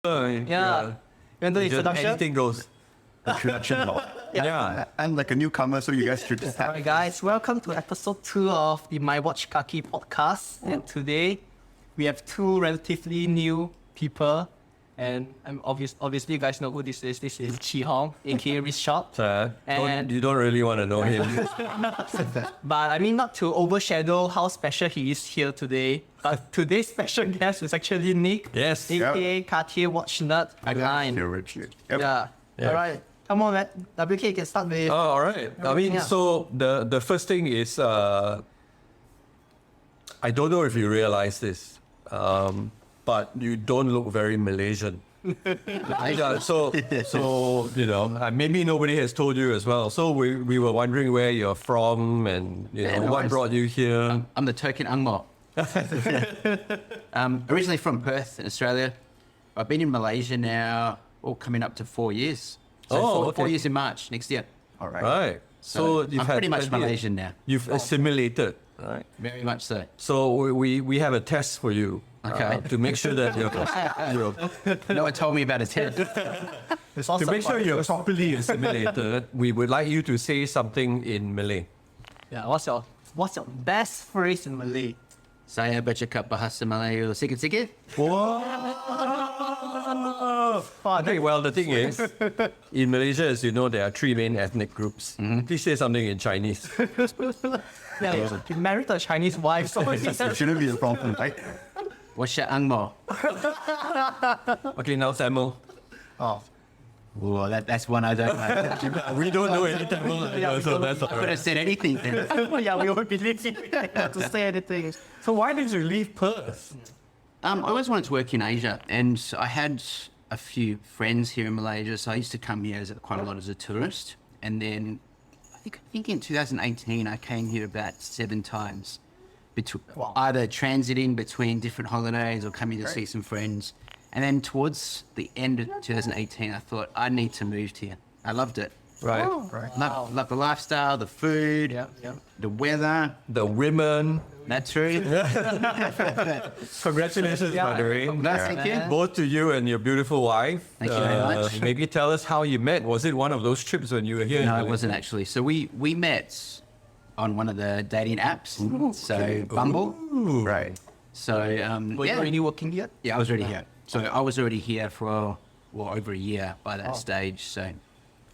Yeah. You want to do introduction? Anything goes. Introduction. Yeah. I'm like a newcomer, so you guys should just have. Alright guys, welcome to episode 2 of the MYwatchkaki podcast. And today we have two relatively new people. And obviously you guys know who this is. This is Qihong, aka Richard. You don't really want to know him. But I mean, not to overshadow how special he is here today. But today's special guest is actually Nick. Yes. aka CartierWatchNerd online. Yep. Yeah. Alright. Come on, man. WK, you can start with. Oh, all right. I mean, Yeah. so the first thing is, I don't know if you realize this, but you don't look very Malaysian. Yeah, so you know, maybe nobody has told you as well. So we were wondering where you're from and what brought you here. I'm the token Angmo. Originally from Perth in Australia. I've been in Malaysia now, coming up to 4 years. So 4 years in March next year. All right. Right. So I'm pretty much Malaysian now. You've assimilated, right? Very much so. So we have a test for you. Okay. To make sure that you're No one told me about a test. to make sure you're properly assimilated, we would like you to say something in Malay. Yeah, what's your best phrase in Malay? Saya bercakap bahasa Melayu sikit-sikit. Okay, well, the thing is, in Malaysia, as you know, there are 3 main ethnic groups. Please say something in Chinese. Yeah, you married a Chinese wife, so It shouldn't be a problem, right? 我是 Angmo. Okay, now Tamil. Oh. Well, that's one I don't know. We don't know any Tamil, so that's all I could right. have said anything then. Yeah, we won't believe you to say anything. So why did you leave Perth? I always wanted to work in Asia, and I had a few friends here in Malaysia, so I used to come here quite a lot as a tourist. And then I think in 2018 I came here about 7 times, either transiting between different holidays or coming to see some friends. And then towards the end of 2018, I thought I need to move here. I loved it. Right. Love the lifestyle, the food, the weather. The women. That's true. Congratulations, by the way. Thank you. Both to you and your beautiful wife. Thank you very much. Maybe tell us how you met. Was it one of those trips when you were here? No, it wasn't actually. So we met on one of the dating apps. So Bumble. Right. So Were you already working yet? Yeah, I was already here. So I was already here for over a year by that stage. So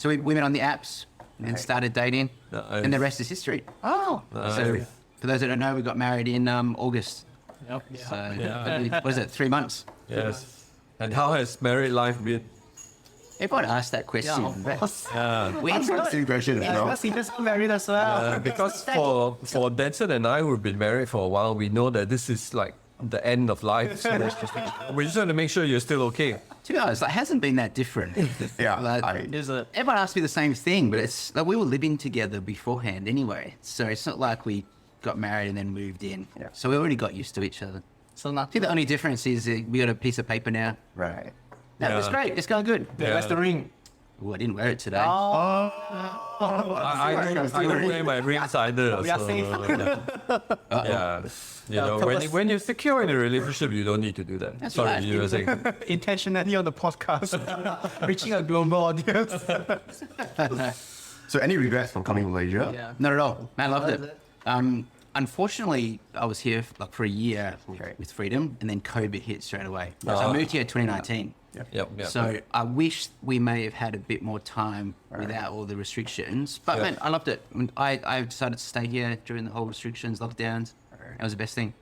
we met on the apps and started dating, and the rest is history. Oh. So for those that don't know, we got married in August. Yep. So what is it, 3 months? Yes. And how has married life been? Everyone asked that question. That's the same question as well. He just got married as well. Because for Denson and I, who've been married for a while, we know that this is like the end of life. So we just want to make sure you're still okay. To be honest, it hasn't been that different. Yeah. Is it? Everyone asked me the same thing, but it's like we were living together beforehand anyway. So it's not like we got married and then moved in. Yeah. So we already got used to each other. So I not. think the only difference is we got a piece of paper now. Right. No, it was great. It's going good. Where's the ring? Oh, I didn't wear it today. I don't wear my rings either. We are So, safe. yeah. You know, when you're secure in a relationship, you don't need to do that. That's Sorry, right. you were saying. Intentionally on the podcast, reaching a global audience. So any regrets from coming to Malaysia? Yeah. Not at all. Man, I loved it. Unfortunately, I was here for a year with freedom, and then COVID hit straight away. So I moved here in 2019. Yep. So I wish we may have had a bit more time without all the restrictions. But man, I loved it. I decided to stay here during the whole restrictions, lockdowns. That was the best thing.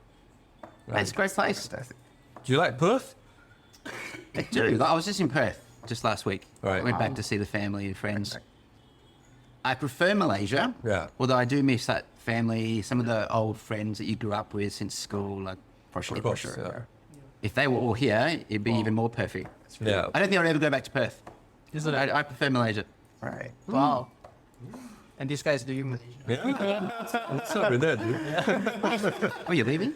It's a great place. Fantastic. Do you like Perth? I do. I was just in Perth just last week. Right. I went back to see the family and friends. I prefer Malaysia. Yeah. Although I do miss that family, some of the old friends that you grew up with since school, like For sure. Yeah. if they were all here, it'd be even more perfect. Yeah. I don't think I'll ever go back to Perth. Isn't it? I prefer Malaysia. Right. Wow. And this guy is doing Malaysia. Yeah. What's up with that, dude? Oh, you're leaving?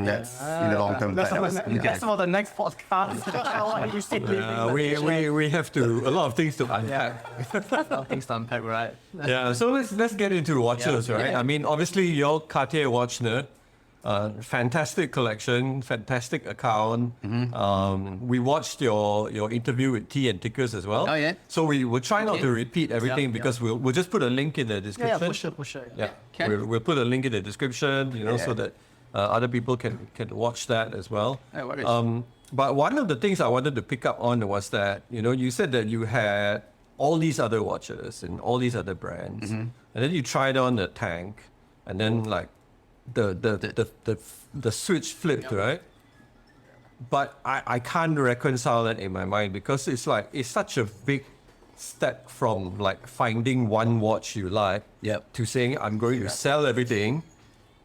That's in the long term. That's plan. for the next podcast. What you say? We have to a lot of things to unpack. Things to unpack, right? Yeah, so let's get into watches, right? Yeah. I mean, obviously you're Cartier watch nerd. Fantastic collection, fantastic account. We watched your interview with Tea and Tickers as well. Oh, yeah? So we will try not to repeat everything because we'll just put a link in the description. For sure. Yeah, Okay. we'll put a link in the description, so that other people can watch that as well. No worries. But one of the things I wanted to pick up on was that, you said that you had all these other watches and all these other brands, and then you tried on the Tank, and then like the switch flipped, right? But I can't reconcile that in my mind because it's such a big step from like finding one watch you like to saying I'm going to sell everything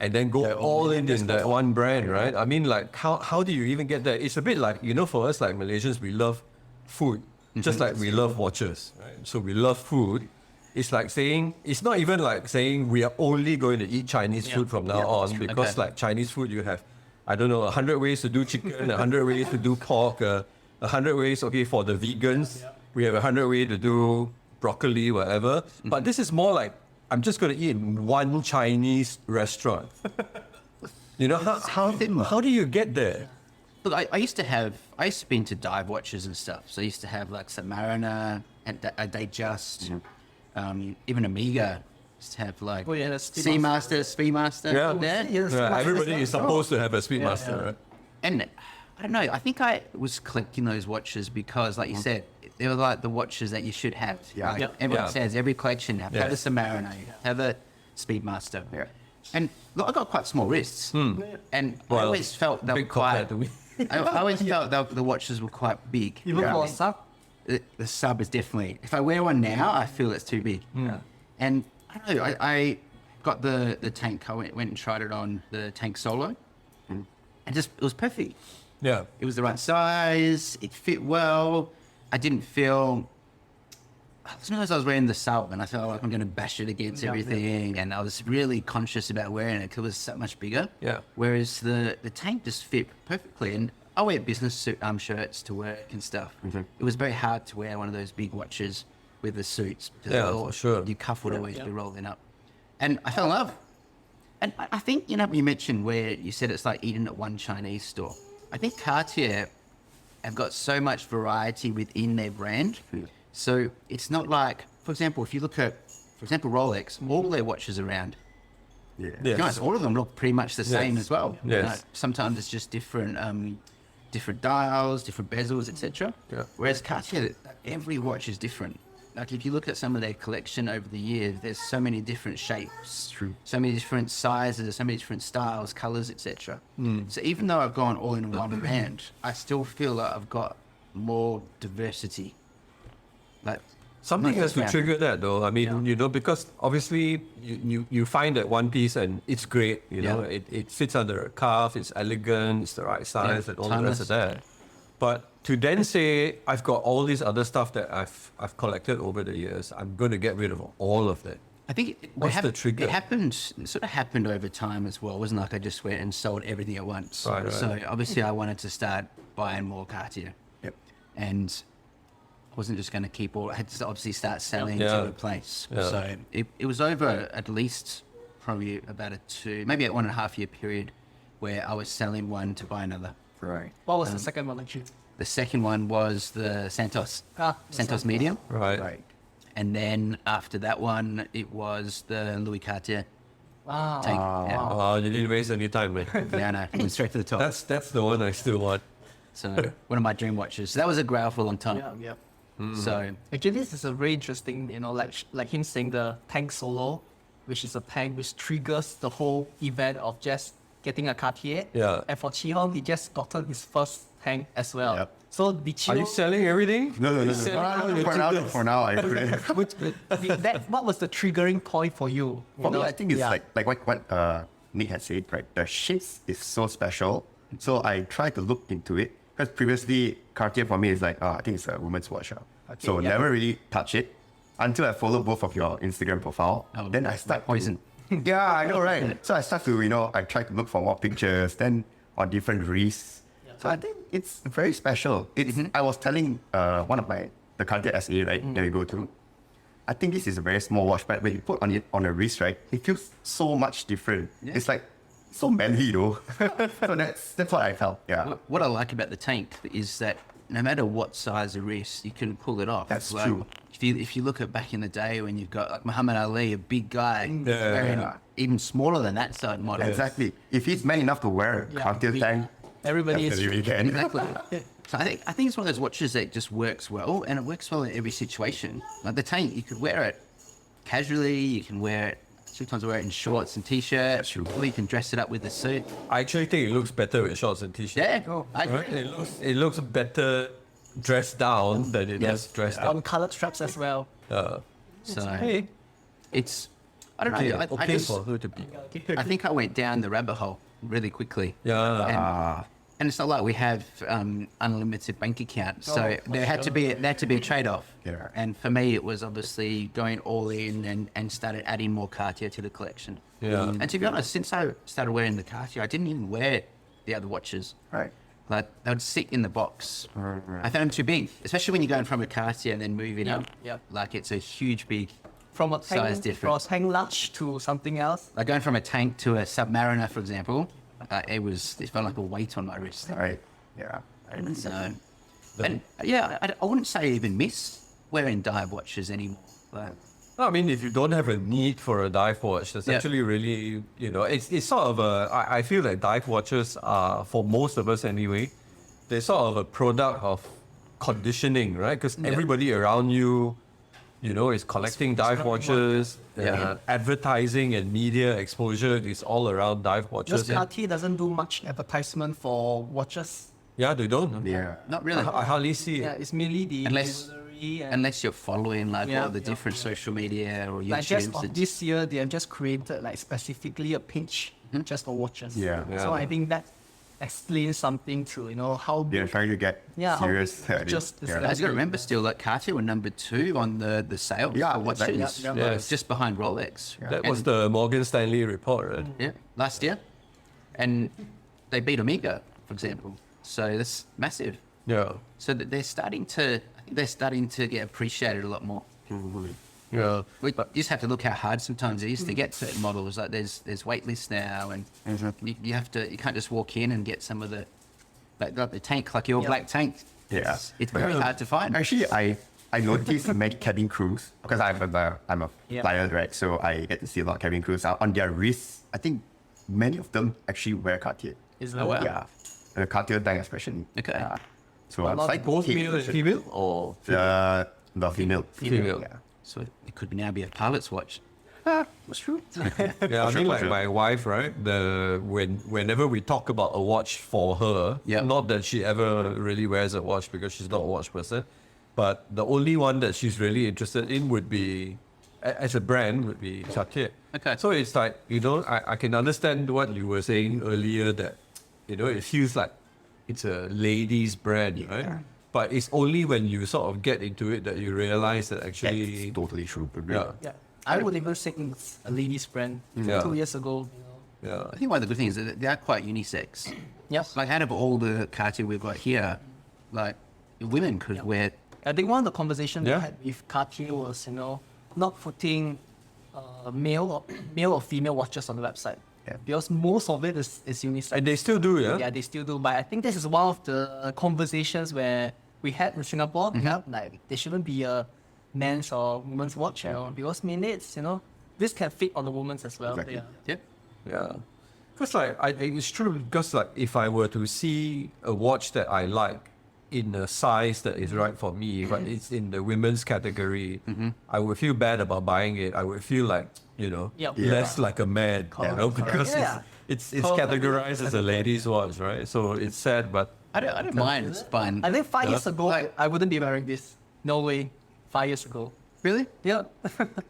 and then go all in that one brand, right? I mean, like how do you even get there? It's a bit like, for us like Malaysians, we love food, just like we love watches, right? So we love food. It's like saying, it's not even like saying we are only going to eat Chinese food from now on because like Chinese food you have, I don't know, 100 ways to do chicken, 100 ways to do pork, 100 ways, for the vegans, we have 100 ways to do broccoli, whatever. But this is more like, I'm just going to eat in one Chinese restaurant. How do you get there? Look, I used to be into dive watches and stuff. So I used to have like Submariner and a Datejust, even Amiga. Used to have like Seamaster, Speedmaster. Yeah. Everybody is supposed to have a Speedmaster, right? And I don't know, I think I was collecting those watches because, like you said, they were like the watches that you should have. Yeah. Like everyone says, every collection, have a Submariner, have a Speedmaster. Yeah. And look, I got quite small wrists. And I always felt they were big quite... compared to me. I always felt the watches were quite big. You look for a sub? The sub is definitely... If I wear one now, I feel it's too big. And I don't know, I got the Tank. I went and tried it on the Tank Solo. And it was perfect. Yeah. It was the right size. It fit well. I didn't feel... Sometimes I was wearing the sub and I felt like I'm going to bash it against everything. And I was really conscious about wearing it because it was so much bigger. Yeah. Whereas the Tank just fit perfectly. And I wear business suit shirts to work and stuff. It was very hard to wear one of those big watches with the suits. Yeah, for sure. Your cuff would always be rolling up. And I fell in love. And I think, you mentioned where you said it's like eating at one Chinese store. I think Cartier have got so much variety within their brand. So it's not like, for example, if you look at, Rolex, all their watches around. Yes. Guys, all of them look pretty much the same as well. Yes. Sometimes it's just different dials, different bezels, etc. Yeah. Whereas Cartier, every watch is different. Like if you look at some of their collection over the years, there's so many different shapes, so many different sizes, so many different styles, colors, etc. So even though I've gone all in one brand, I still feel like I've got more diversity. Like Something has to trigger that though. I mean, because obviously you find that one piece and it's great, it fits under a cuff, it's elegant, it's the right size and all the rest of that. But to then say, I've got all this other stuff that I've collected over the years, I'm going to get rid of all of that. I think What's the trigger? It sort of happened over time as well. It wasn't like I just went and sold everything at once. Right. So obviously I wanted to start buying more Cartier. Yep. And I wasn't just going to keep all. I had to obviously start selling Yeah. to replace. Yeah. So it was over at least probably about maybe a 1.5 year period where I was selling one to buy another. Right. What was the second one actually? The second one was the Santos. Santos Medium. Right. And then after that one, it was the Louis Cartier Wow. tank. Yeah. Oh, you didn't waste any time, man. Yeah, no, went straight to the top. That's the one I still want. So one of my dream watches. So that was a grail for a long time. Yeah. So Actually, this is a very interesting, like him saying the Tank Solo, which is a tank which triggers the whole event of just getting a Cartier. Yeah. And for Qihong, he just gotten his first tank as well. Yep. So did you... Are you selling everything? No. For now, I couldn't. what was the triggering point for you? For me, I think it's like what Nick had said, right? The shape is so special. So I try to look into it. Because previously, Cartier for me is like, I think it's a woman's watch. So never really touch it until I follow both of your Instagram profile. Then I start poison. Yeah, I know, right? So I start to, I try to look for more pictures, then on different wrists. So I think it's very special. I was telling one of the Cartier SA, right, that we go to. I think this is a very small watch, but when you put on it on a wrist, right, it feels so much different. Yeah. It's like so manly though. So that's what I felt. Yeah. What I like about the tank is that no matter what size of wrist, you can pull it off. That's Like, true. If you look at back in the day when you've got like Muhammad Ali, a big guy, wearing Yeah. even smaller than that side model. Exactly. If he's man enough to wear a Cartier tank, Everybody is. definitely can. Exactly. So I think it's one of those watches that just works well, and it works well in every situation. Like the tank, you could wear it casually. You can wear it. Sometimes wear it in shorts and t-shirts. True. Or you can dress it up with a suit. I actually think it looks better with shorts and t-shirts. Yeah, I agree. Right? It looks better dressed down than it does dressed up. On colored straps as well. So Hey, it's I don't know. okay, I okay just, for her to be. I think I went down the rabbit hole really quickly. Yeah. And it's not like we have unlimited bank account, so there had to be a trade-off. Yeah. And for me, it was obviously going all in and started adding more Cartier to the collection. Yeah. And to be honest, since I started wearing the Cartier, I didn't even wear the other watches. Right. Like they would sit in the box. I found them too big, especially when you're going from a Cartier and then moving up. Yep. Like it's a huge big. From a Size tank, difference. from a hang large to something else. Like going from a tank to a Submariner, for example, it felt like a weight on my wrist. Right. Yeah. So, and yeah, I wouldn't say I even miss wearing dive watches anymore. Like, I mean, if you don't have a need for a dive watch, that's Yeah. actually really, it's sort of I feel like dive watches are, for most of us anyway, they're sort of a product of conditioning, right? Because everybody around you, is collecting dive watches. Yeah. Advertising and media exposure is all around dive watches. Because Cartier doesn't do much advertisement for watches. Yeah, they don't. Yeah. not really. I hardly see Yeah, it. it's merely the Unless- jewelry and Unless you're following like Yeah. all the different social media or like just YouTube. of this year, they have just created like specifically a page just for watches. Yeah. Yeah. So I think that explains something to how They're trying to get Yeah, how serious. just yeah. the- I got to remember still that Cartier were number 2 on the sales Yeah, for watches. exactly. Yeah, Yes. Just behind Rolex. That was the Morgan Stanley report, right? Yeah, last year. And they beat Omega, for example. So that's massive. Yeah. So that they're starting to get appreciated a lot more. Yeah. We just have to look how hard sometimes it is to get certain models. Like there's wait lists now, and you can't just walk in and get some of the like the tank, like your black tank. Yeah. It's very hard to find. Actually, I noticed many cabin crews because I'm a Yeah. flyer, right? So I get to see a lot of cabin crews on their wrists. I think many of them actually wear Cartier. is Oh, wow. Yeah, the Cartier tank especially. Okay. Yeah. So A I'm lot like Both male and female, or the female. Female. Yeah. So it could now be a pilot's watch. That's true. Yeah, I sure, mean, for like sure. my wife, right? Whenever we talk about a watch for her, Yeah. not that she ever really wears a watch because she's not a watch person, but the only one that she's really interested in would be, as a brand, would be Cartier. Okay. So it's like, I can understand what you were saying earlier that, it feels like it's a ladies' brand, right? But it's only when you sort of get into it that you realize that actually, That's totally true. yeah, Yeah, I would even say it's a ladies' brand. Yeah. 2 years ago. yeah. I think one of the good things is that they are quite unisex. Yes. Like out of all the Cartier we've got here, like women could wear. I think one of the conversations Yeah. we had with Cartier was, not putting male or female watches on the website. Yeah. Because most of it is unisex. And they still do, yeah? Yeah, they still do. But I think this is one of the conversations where we had in Singapore. Like, there shouldn't be a men's or women's watch, because minutes, this can fit on the women's as well. Exactly. Yeah. Yeah. Yeah, because it's true. Because like if I were to see a watch that I like in a size that is right for me, but it's in the women's category, I would feel bad about buying it. I would feel like Yep. less like a man, because Yeah. it's Correct. categorized as a ladies' watch, right? So it's sad, but I don't mind. It's fun. I think 5 years ago, Like- I wouldn't be wearing this. No way. 5 years ago. Really? Yeah.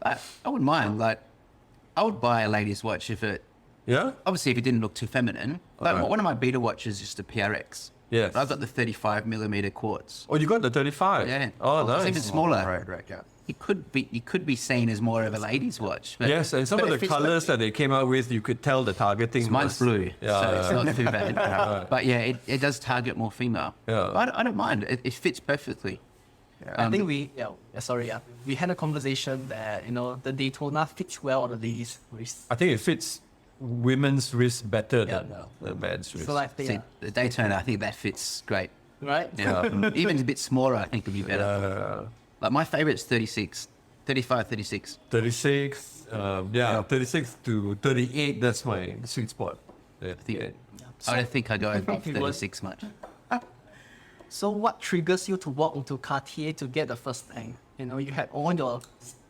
I wouldn't mind. Like, I would buy a lady's watch if it yeah, obviously if it didn't look too feminine. Like Okay. one of my beta watches is just a PRX. Yes. But I've got the 35mm quartz. Oh, you got the 35. Yeah. Oh, It's nice. even smaller. Right, yeah. It could be seen as more of a lady's watch. But, Yes, and some but of if the it's colors that they came out with, you could tell the targeting. Mine's was- blue, Yeah, so it's not too bad. But yeah, it does target more female. Yeah. But I don't mind. It fits perfectly. I think we had a conversation that, the Daytona fits well on the ladies' wrist. I think it fits women's wrist better than the men's wrist. So like See, the Daytona, I think that fits great. right? Yeah. Even a bit smaller, I think would be better. Like my favorite's 36, 35, 36. 36, 36 to 38, that's my sweet spot. Yeah. I don't think I go above It was- 36 much. So what triggers you to walk into Cartier to get the first thing? You know, you had all your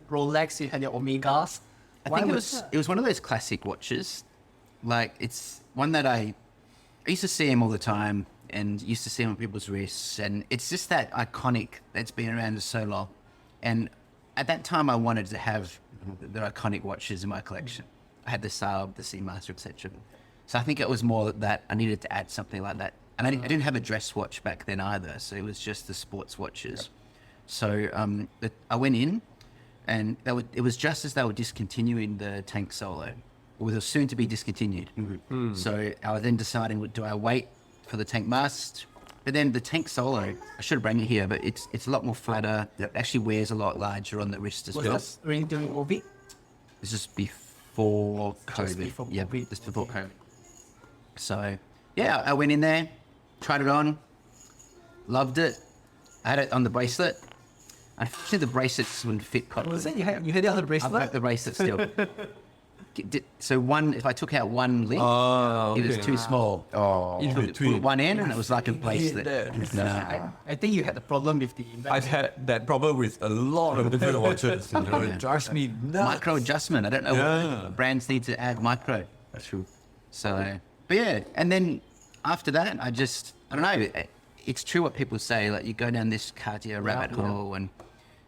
Rolex, you had your Omegas. I Why think would- it was one of those classic watches. Like it's one that I used to see them all the time and used to see them on people's wrists, and it's just that iconic that's been around for so long. And at that time, I wanted to have the iconic watches in my collection. I had the Saab, the Seamaster, etc. So I think it was more that I needed to add something like that. And I didn't have a dress watch back then either, so it was just the sports watches. So I went in, and it was just as they were discontinuing the Tank Solo. It was soon to be discontinued. So I was then deciding, do I wait for the Tank Must? But then the Tank Solo, I should have brought it here, but it's a lot more flatter. It actually wears a lot larger on the wrist as Was well. that really during COVID? This is before COVID. Just before Yeah, COVID. just before COVID. So, yeah, I went in there, tried it on, loved it. I had it on the bracelet. Unfortunately, the bracelets wouldn't fit properly. Was it you had the other I've bracelet? got the bracelet still. So if I took out one link, it was too small. Oh, In Put between. one in, and it was like a bracelet. No. I think you had the problem with the I've had that problem with a lot of different watches. You know, it drives me nuts. Micro adjustment. I don't know Yeah. what brands need to add micro. that's true. So, but yeah, and then after that, I don't know. It's true what people say. Like you go down this Cartier rabbit hole, and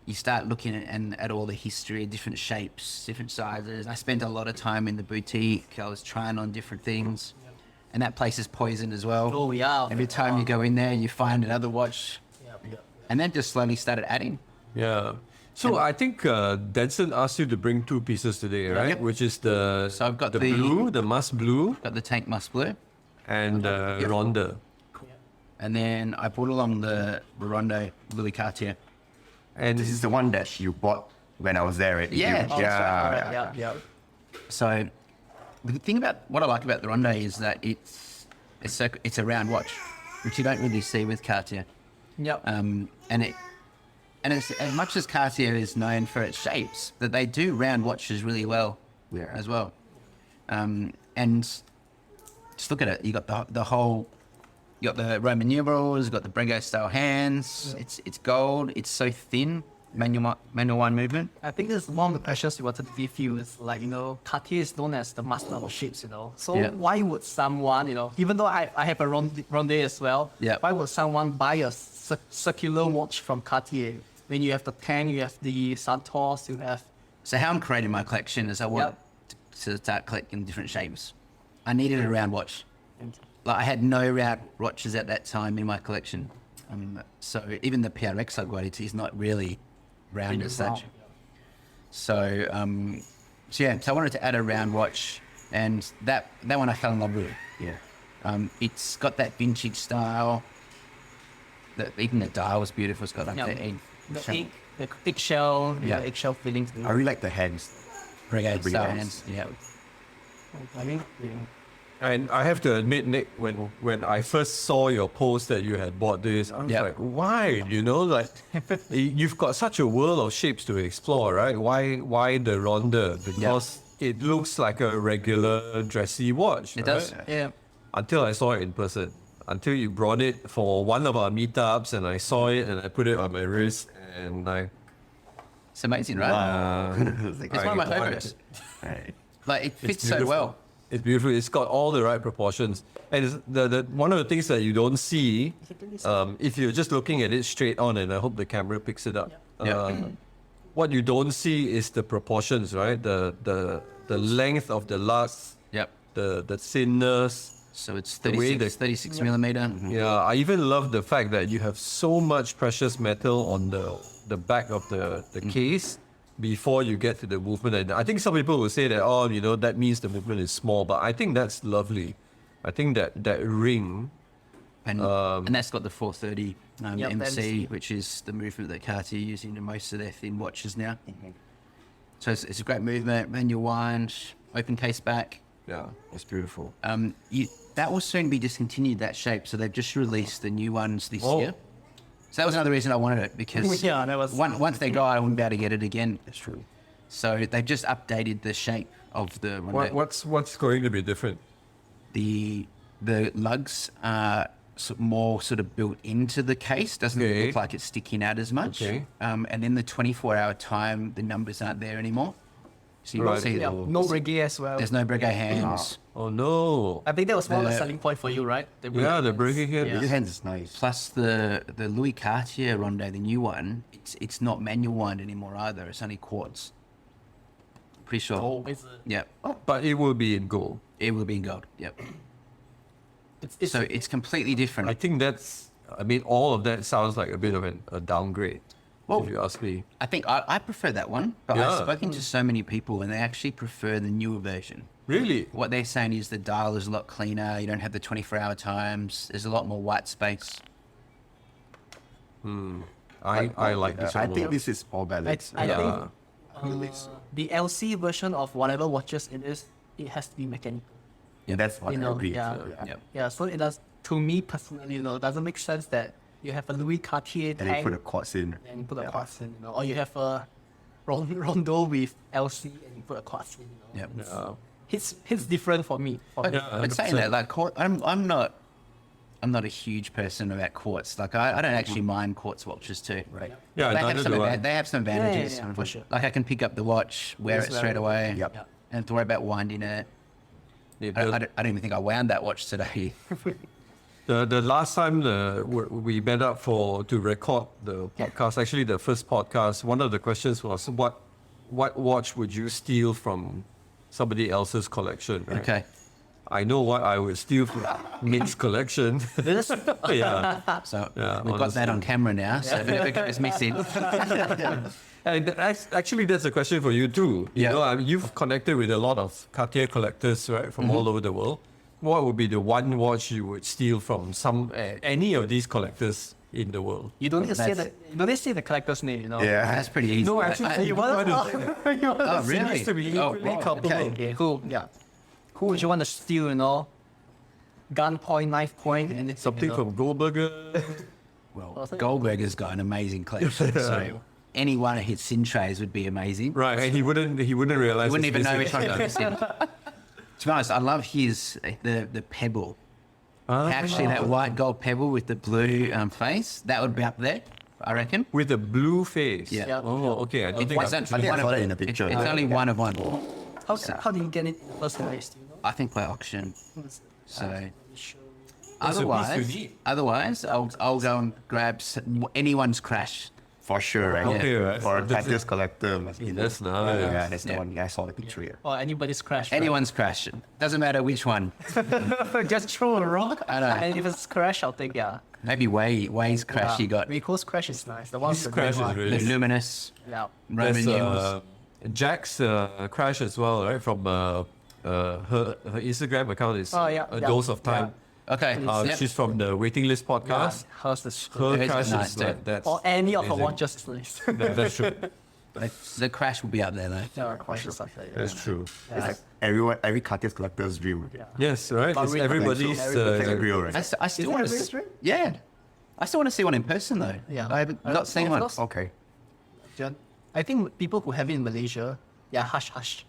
you start looking at all the history, different shapes, different sizes. I spent a lot of time in the boutique. I was trying on different things, and that place is poison as well. Oh, yeah. Every time you go in there, you find another watch, Yeah. and then just slowly started adding. Yeah. So I think Denson asked you to bring two pieces today, right? Yep. Which is the So I've got the the- blue, the musk blue, Got the Tank Must Blue, and ronde. and then I brought along the ronde Louis Cartier. And This is the one that you bought when I was there, right? Yeah. Oh, Yeah. Yeah. So the thing about what I like about the Ronde is that it's a round watch, which you don't really see with Cartier. Yep. And it's, as much as Cartier is known for its shapes, that they do round watches really well as well. And just look at it. You got you got the Roman numerals, you got the Brego style hands. It's gold. It's so thin. Manual one movement. I think this is one of the questions we wanted to give you is like, you know, Cartier is known as the master of shapes, you know. So Yeah. why would someone, you know, even though I have a ronde as well, Yeah. why would someone buy a circular watch from Cartier when you have the Tank, you have the Santos, you have... So how I'm creating my collection is I want Yep. to start collecting different shapes. I needed a round watch. Like I had no round watches at that time in my collection. So even the PRX I got, it's not really round as such. So so I wanted to add a round watch, and that one I fell in love with. Yeah. It's got that vintage style. Even the dial was beautiful. It's got like Yeah. The eggshell, Yeah. the eggshell feelings. I really like the hands. brigade style Brigades. hands. Yeah. I mean, And I have to admit, Nick, when I first saw your post that you had bought this, I was Yep. like, why? You know, like you've got such a world of shapes to explore, right? Why the ronde? Because it looks like a regular dressy watch. It does. right? yeah. Until I saw it in person. Until you brought it for one of our meetups, and I saw it and I put it on my wrist, and It's amazing, right? It's one of my favorites. Right. Like it fits so beautiful. well. It's beautiful. It's got all the right proportions, and it's the one of the things that you don't see if you're just looking at it straight on. And I hope the camera picks it up. What you don't see is the proportions, right? The length of the lux, Yep. the thinness. So it's The way 36 millimeter. Yeah, I even love the fact that you have so much precious metal on the back of the case before you get to the movement. And I think some people will say that, oh, you know, that means the movement is small, but I think that's lovely. I think that ring, And that's got the 430 Yep, MC, which is the movement that Cartier using in most of their thin watches now. So it's a great movement, manual wind, open case back. Yeah, it's beautiful. That will soon be discontinued, that shape. So they've just released the new ones this Oh. year. So that was another reason I wanted it, because Yeah, that was- once they go, I wouldn't be able to get it again. That's true. So they've just updated the shape of the ronde. What's going to be different? The lugs are more sort of built into the case. Doesn't Okay. look like it's sticking out as much. Okay. And in the 24-hour time, the numbers aren't there anymore. So you Right. can see Yeah, no reggae as well. there's no breguet hands. Oh no! I think that was one of the The- selling point for you, right? Yeah, the breaking here. Yeah. Your hands is nice. Plus the Louis Cartier ronde, the new one, it's not manual wind anymore either. It's only quartz. Pretty sure. Oh, is it? Yep. But it will be in gold. It will be in gold. Yep. It's So it's completely different. I think that's. I mean, all of that sounds like a bit of a downgrade. Well, if you ask me. I think I prefer that one, but Yeah. I've spoken to so many people and they actually prefer the newer version. Really? What they're saying is the dial is a lot cleaner. You don't have the 24-hour times. There's a lot more white space. I like this I one. think this is more balanced. I Yeah. think the LC version of whatever watches it is, it has to be mechanical. Yeah, that's what You I know, agree. yeah. Yep. Yeah, so it does, to me personally, it doesn't make sense that you have a Louis Cartier And then tag put the quartz in. and you put a quartz in, or you have a rondo with LC and you put a quartz in. Yep. Yeah. It's different for me. But, Yeah, but saying 100%. that, like, I'm not a huge person about quartz. Like, I don't actually mind quartz watches too. Right. Yeah, neither do I. They have some advantages. yeah, for sure. Like, I can pick up the watch, wear Yes, it straight very- away, Yep. Yeah. and have to worry about winding it. Yeah, I don't even think I wound that watch today. The last time we met up to record the podcast, actually the first podcast, one of the questions was what watch would you steal from somebody else's collection? Right? Okay. I know what I would steal from Mit's collection. This, Yeah. So Yeah, we've got that honestly. on camera now. So if it goes missing, And actually, that's a question for you too. You Yeah. know, I mean, you've connected with a lot of Cartier collectors, right, from all over the world. What would be the one watch you would steal from any of these collectors in the world? you don't need to say That's- the collector's name, you know. Yeah. that's pretty easy. No, I- actually, You want Oh, really? Seems to be Oh, equally wow. culpable. Okay, who would you want to steal, you know? Gunpoint, knife point, and Something from Goldberger. Well, Goldberger's got an amazing collection. So any one of his sin trays would be amazing. Right, and he wouldn't realize. You wouldn't it's even know missing. which one was missing. To be honest, I love the pebble. Actually, that white gold pebble with the blue face, that would be up there, I reckon. With a blue face. Yeah. Oh, okay. I don't think It's I've only I one saw of- that in the picture. It's only one of one. how did you get it in the first place? Do you know? I think by auction. So That's a piece otherwise, you need. I'll go and grab anyone's crash. For sure, right? Okay, right. For a That's Cartier's collector. Must be That's the- nice. Yeah, that's the Yeah. one. I saw the picture here. Or anybody's crash. right? Anyone's crash. Doesn't matter which one. Just throw a rock. I know. And if it's crash, I'll take Maybe Way's crash you got. Rico's crash is nice. The one His crash is The really. luminous Yeah. Roman There's numerals. Jack's crash as well, right? From her Instagram account is Oh, yeah, a yeah, dose of time. Okay. Yep. She's from the waiting list podcast. How's the Her It's crash nice is too. like that. or any of her amazing. watches is nice. That's true. The crash will be up there though. Yeah, crash is like that. That's true. It's like every Cartier's collector's dream. Yeah. Yes, right. But It's we- everybody's. Like a grill, right? I still Is want that to. a mystery? Yeah. I still want to see one in person though. Yeah. I have not seen one. Because- Okay. I think people who have it in Malaysia, yeah, hush hush.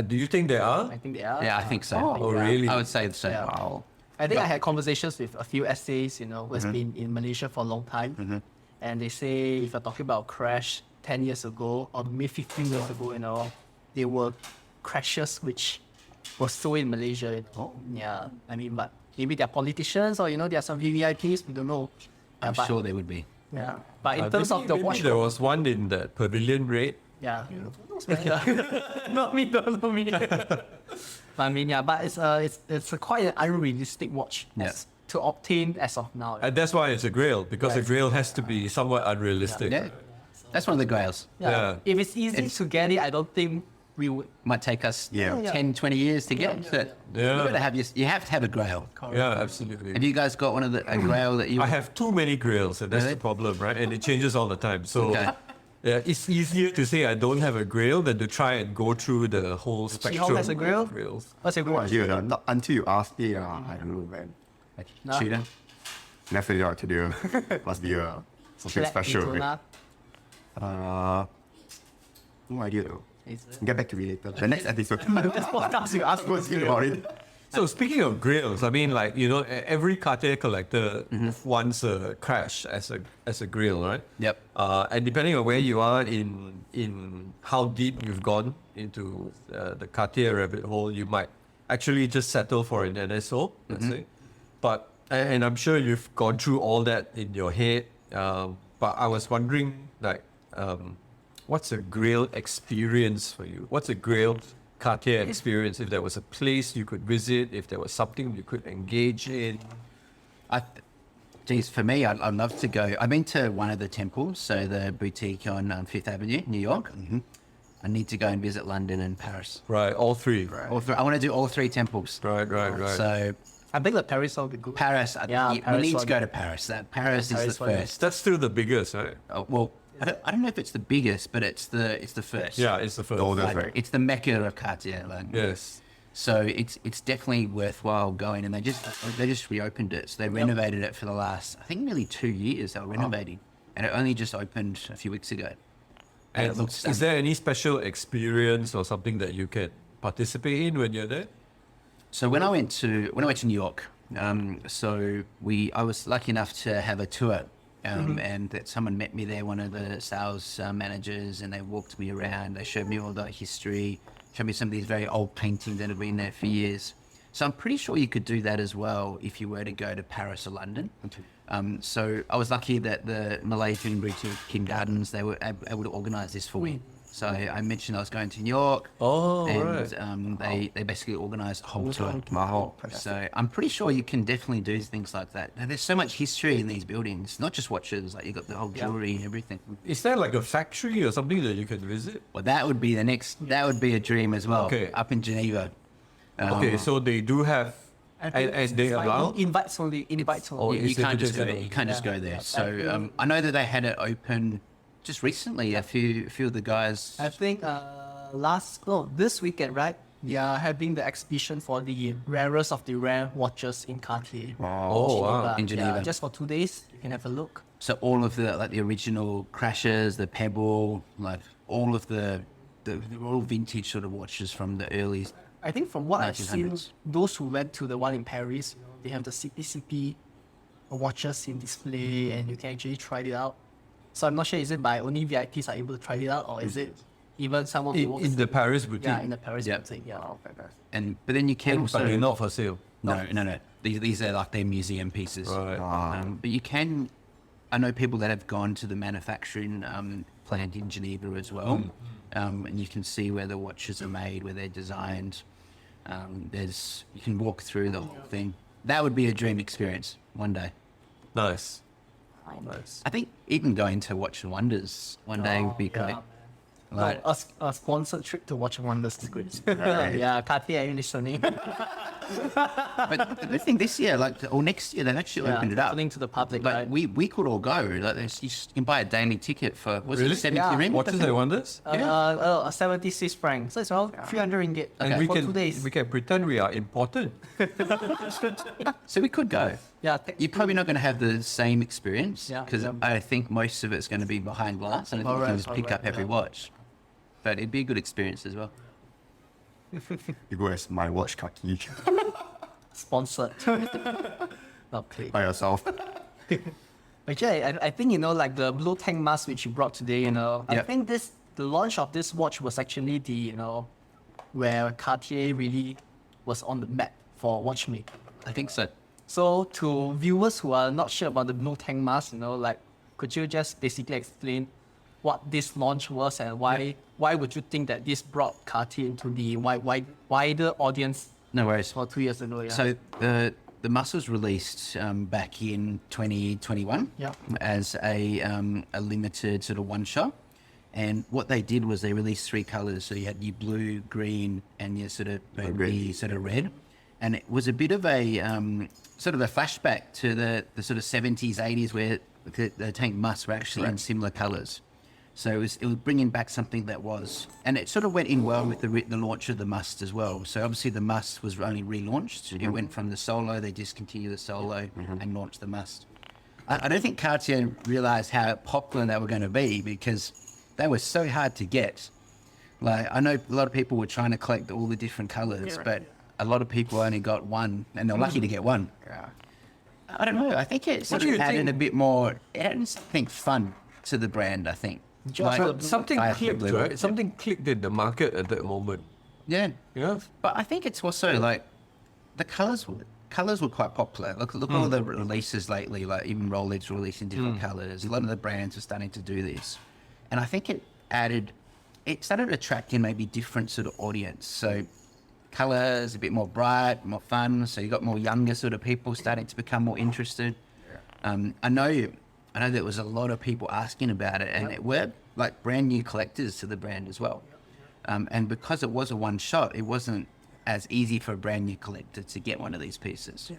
Do you think there are? I think they are. Yeah, I think so. Oh, yeah. really? I would say so. Yeah. Wow. I think I had conversations with a few essays, who has been in Malaysia for a long time. And they say if you're talking about crash 10 years ago or maybe 15 years ago, they were crashes which were sold in Malaysia. Yeah. I mean, but maybe they're politicians or, there are some VVIPs, we don't know. I'm but, sure they would be. Yeah. But in terms of the maybe watch, there was one in that pavilion raid. yeah. Not me, though, not me. I mean, yeah, but it's a quite an unrealistic watch to obtain as of now. And that's why it's a grail, because a Right. grail has to be somewhat unrealistic. Yeah. That's one of the grails. Yeah. If it's easy to get it, I don't think we would. Might take us Yeah. 10, 20 years to get to it. Yeah. You have to have a grail. Yeah, absolutely. Have you guys got a grail that you? I have too many grails, and that's Really? the problem, right? And it changes all the time. So, Okay. Yeah, it's easier to say I don't have a grill than to try and go through the whole spectrum. Qihong has a grill? of grills. What's your No grill? idea. Not until you ask me, I don't know, man. Nah. Shooter. Definitely not today. Must be something Black special. Tuna. Right? No idea though. Is it? Get back to me later. The next episode. This podcast you ask Go think about it. So speaking of grills, I mean, like, you know, every Cartier collector wants a crash as a grill, right? Yep. And depending on where you are in how deep you've gone into the Cartier rabbit hole, you might actually just settle for an NSO, let's say. But and I'm sure you've gone through all that in your head. But I was wondering, like, what's a grill experience for you? What's a grill Cartier experience? If there was a place you could visit, if there was something you could engage in. Geez, for me, I'd love to go. I've been to one of the temples, so the boutique on Fifth Avenue, New York. I need to go and visit London and Paris. Right, all three. I want to do all three temples. Right. So I think the Paris will be good. Paris, Yeah, we Paris need one. to go to Paris. Paris is Paris the one. first. That's still the biggest, right? Well, I don't know if it's the biggest, but it's the first. Yeah, it's the first. Oldest, Like, right? it's the Mecca of Cartier. Like, Yes. So it's definitely worthwhile going, and they just reopened it. So they renovated it for the last, I think, nearly 2 years. They were renovating, and it only just opened a few weeks ago. And it looks Is there any special experience or something that you can participate in when you're there? So when I went to New York, I was lucky enough to have a tour, and that someone met me there, one of the sales managers, and they walked me around. They showed me all the history, showed me some of these very old paintings that have been there for years. So I'm pretty sure you could do that as well if you were to go to Paris or London. So I was lucky that the Malaysian boutique King Gardens, they were able to organise this for me. So I mentioned I was going to New York. Oh, and right. they basically organised a whole tour. Wow. So I'm pretty sure you can definitely do things like that. And there's so much history in these buildings, not just watches. Like, you got the whole jewelry and everything. Is there like a factory or something that you can visit? Well, that would be that would be a dream as well. Okay. Up in Geneva. Okay, so they do have, and they allow. Invites only. Oh, You can't just go. Institute. You can't just go there. So I know that they had it open just recently. A few of the guys. I think this weekend, right? Yeah, having the exhibition for the rarest of the rare watches in Cartier. Oh, wow. In Geneva. Yeah, just for 2 days, you can have a look. So all of the original crashes, the Pebble, like all of the they're all vintage sort of watches from the early. I think from what I've seen, 1900s. those who went to the one in Paris, they have the CP watches in display, and you can actually try it out. So I'm not sure, is it by only VIPs are able to try it out, or is it even some of the works? In the Paris boutique. Yeah, in the Paris Yeah. boutique, yeah. But then you can also. But they're not for sale. No. These are like their museum pieces. Right. But you can. I know people that have gone to the manufacturing plant in Geneva as well, and you can see where the watches are made, where they're designed. You can walk through the whole thing. That would be a dream experience one day. Nice. I think even going to Watch and Wonders one day would be great. Yeah. Like, A sponsored trip to Watch and Wonders is good. Right. Yeah, Cartier, are you listening? but the thing this year, or next year, they've actually opened it up. Opening to the public, Like right? we could all go. Like you can buy a daily ticket for Really? it 70 Yeah. ringgit? Watches and Wonders? 70 Swiss francs. So it's around 300 ringgit And for 2 days. we can pretend we are important. So we could go. Yeah, You're probably not going to have the same experience Yeah. because I think most of it's going to be behind glass, and I think you can just pick up every watch. But it'd be a good experience as well. You go as MYwatchkaki sponsored. Not paid. by yourself. Actually, I think, like the blue tank mask which you brought today, I Yep. think the launch of this watch was actually where Cartier really was on the map for watchmaking. I think so. So to viewers who are not sure about the blue tank mask, could you just basically explain what this launch was and why would you think that this brought Cartier into the wider audience No worries. for 2 years ago? Yeah. So the mask was released back in 2021 Yeah. as a limited sort of one shot. And what they did was they released 3 colors. So you had your blue, green, and your sort of burgundy, sort of red. And it was a bit of a sort of a flashback to the sort of 70s, 80s where the tank masks were actually in similar colors. So it was bringing back something that was, and it sort of went in well with the launch of the Must as well. So obviously the Must was only relaunched. It went from the Solo, they discontinued the Solo and launched the Must. I don't think Cartier realized how popular they were going to be because they were so hard to get. Like, I know a lot of people were trying to collect all the different colors, but a lot of people only got one, and they're lucky to get one. Yeah. I don't know. I think it sort of added a bit more, it added something fun to the brand, I think. So something I think clicked, they- right? Something clicked in the market at that moment. Yeah. Yeah. But I think it's also like the colors were quite popular. Look at all the releases lately, like even Rolex releasing different colors. A lot of the brands are starting to do this. And I think it started attracting maybe different sort of audience. So colors, a bit more bright, more fun. So you got more younger sort of people starting to become more interested. I know there was a lot of people asking about it, and it were like brand new collectors to the brand as well. And because it was a one shot, it wasn't as easy for a brand new collector to get one of these pieces.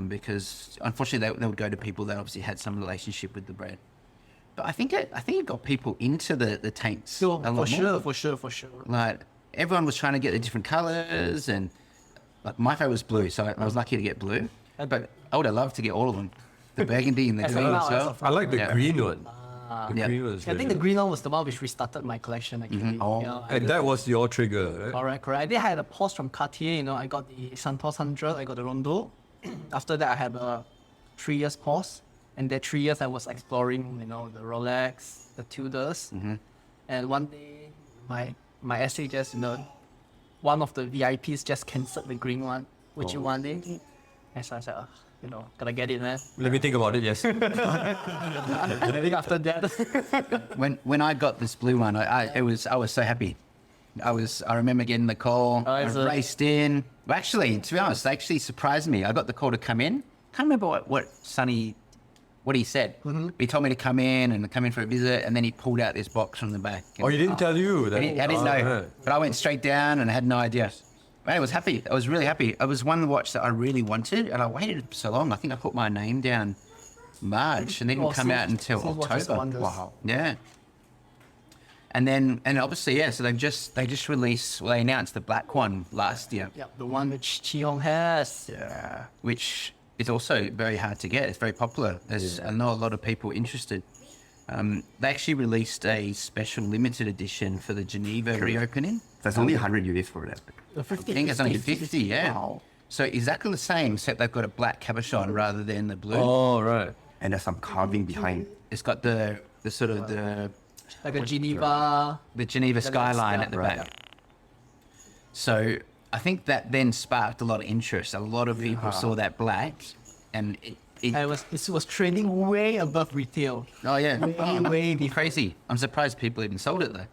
Because unfortunately they would go to people that obviously had some relationship with the brand. But I think it got people into the tanks a lot more. For sure. Like everyone was trying to get the different colors, and like my favorite was blue, so I was lucky to get blue. But I would have loved to get all of them, the burgundy and the As green of now, as as well. of I like the Yeah. green one. The Yeah. green one is I think really the good. green one was the one which restarted my collection actually. Oh. And that was your trigger, right? Correct. I did had a pause from Cartier, I got the Santos 100, I got the Ronde. After that I had a 3 years pause. And that 3 years I was exploring, the Rolex, the Tudors. And one day my essay just, one of the VIPs just cancelled the green one, which you wanted. And so I said, gotta get it, man. Let me think about it, yes. And I think after that, When I got this blue one, I was so happy. I remember getting the call. I is it? raced in. Well, actually, to be honest, it actually surprised me. I got the call to come in. Can't remember what he said. He told me to come in for a visit, and then he pulled out this box from the back. Oh, he didn't tell you that? I didn't know, but I went straight down and I had no idea. Man, I was happy. I was really happy. It was one watch that I really wanted, and I waited so long. I think I put my name down March, and it didn't come out until October. Wow. Yeah. And obviously, yeah. So they just released. Well, they announced the black one last year. yeah, the one which Qihong has. Yeah. Which is also very hard to get. It's very popular. I know a lot of people interested. They actually released a special limited edition for the Geneva reopening. There's only 100 units for that. The 50, I think it's only 50, yeah. Wow. So exactly the same, except they've got a black cabochon rather than the blue. Oh, right. And there's some carving behind. It's got the sort of Like a Geneva. the Geneva skyline yeah, at the right. back. So I think that then sparked a lot of interest. A lot of people saw that black, and It was trading way above retail. oh yeah, Way before. crazy. I'm surprised people even sold it though.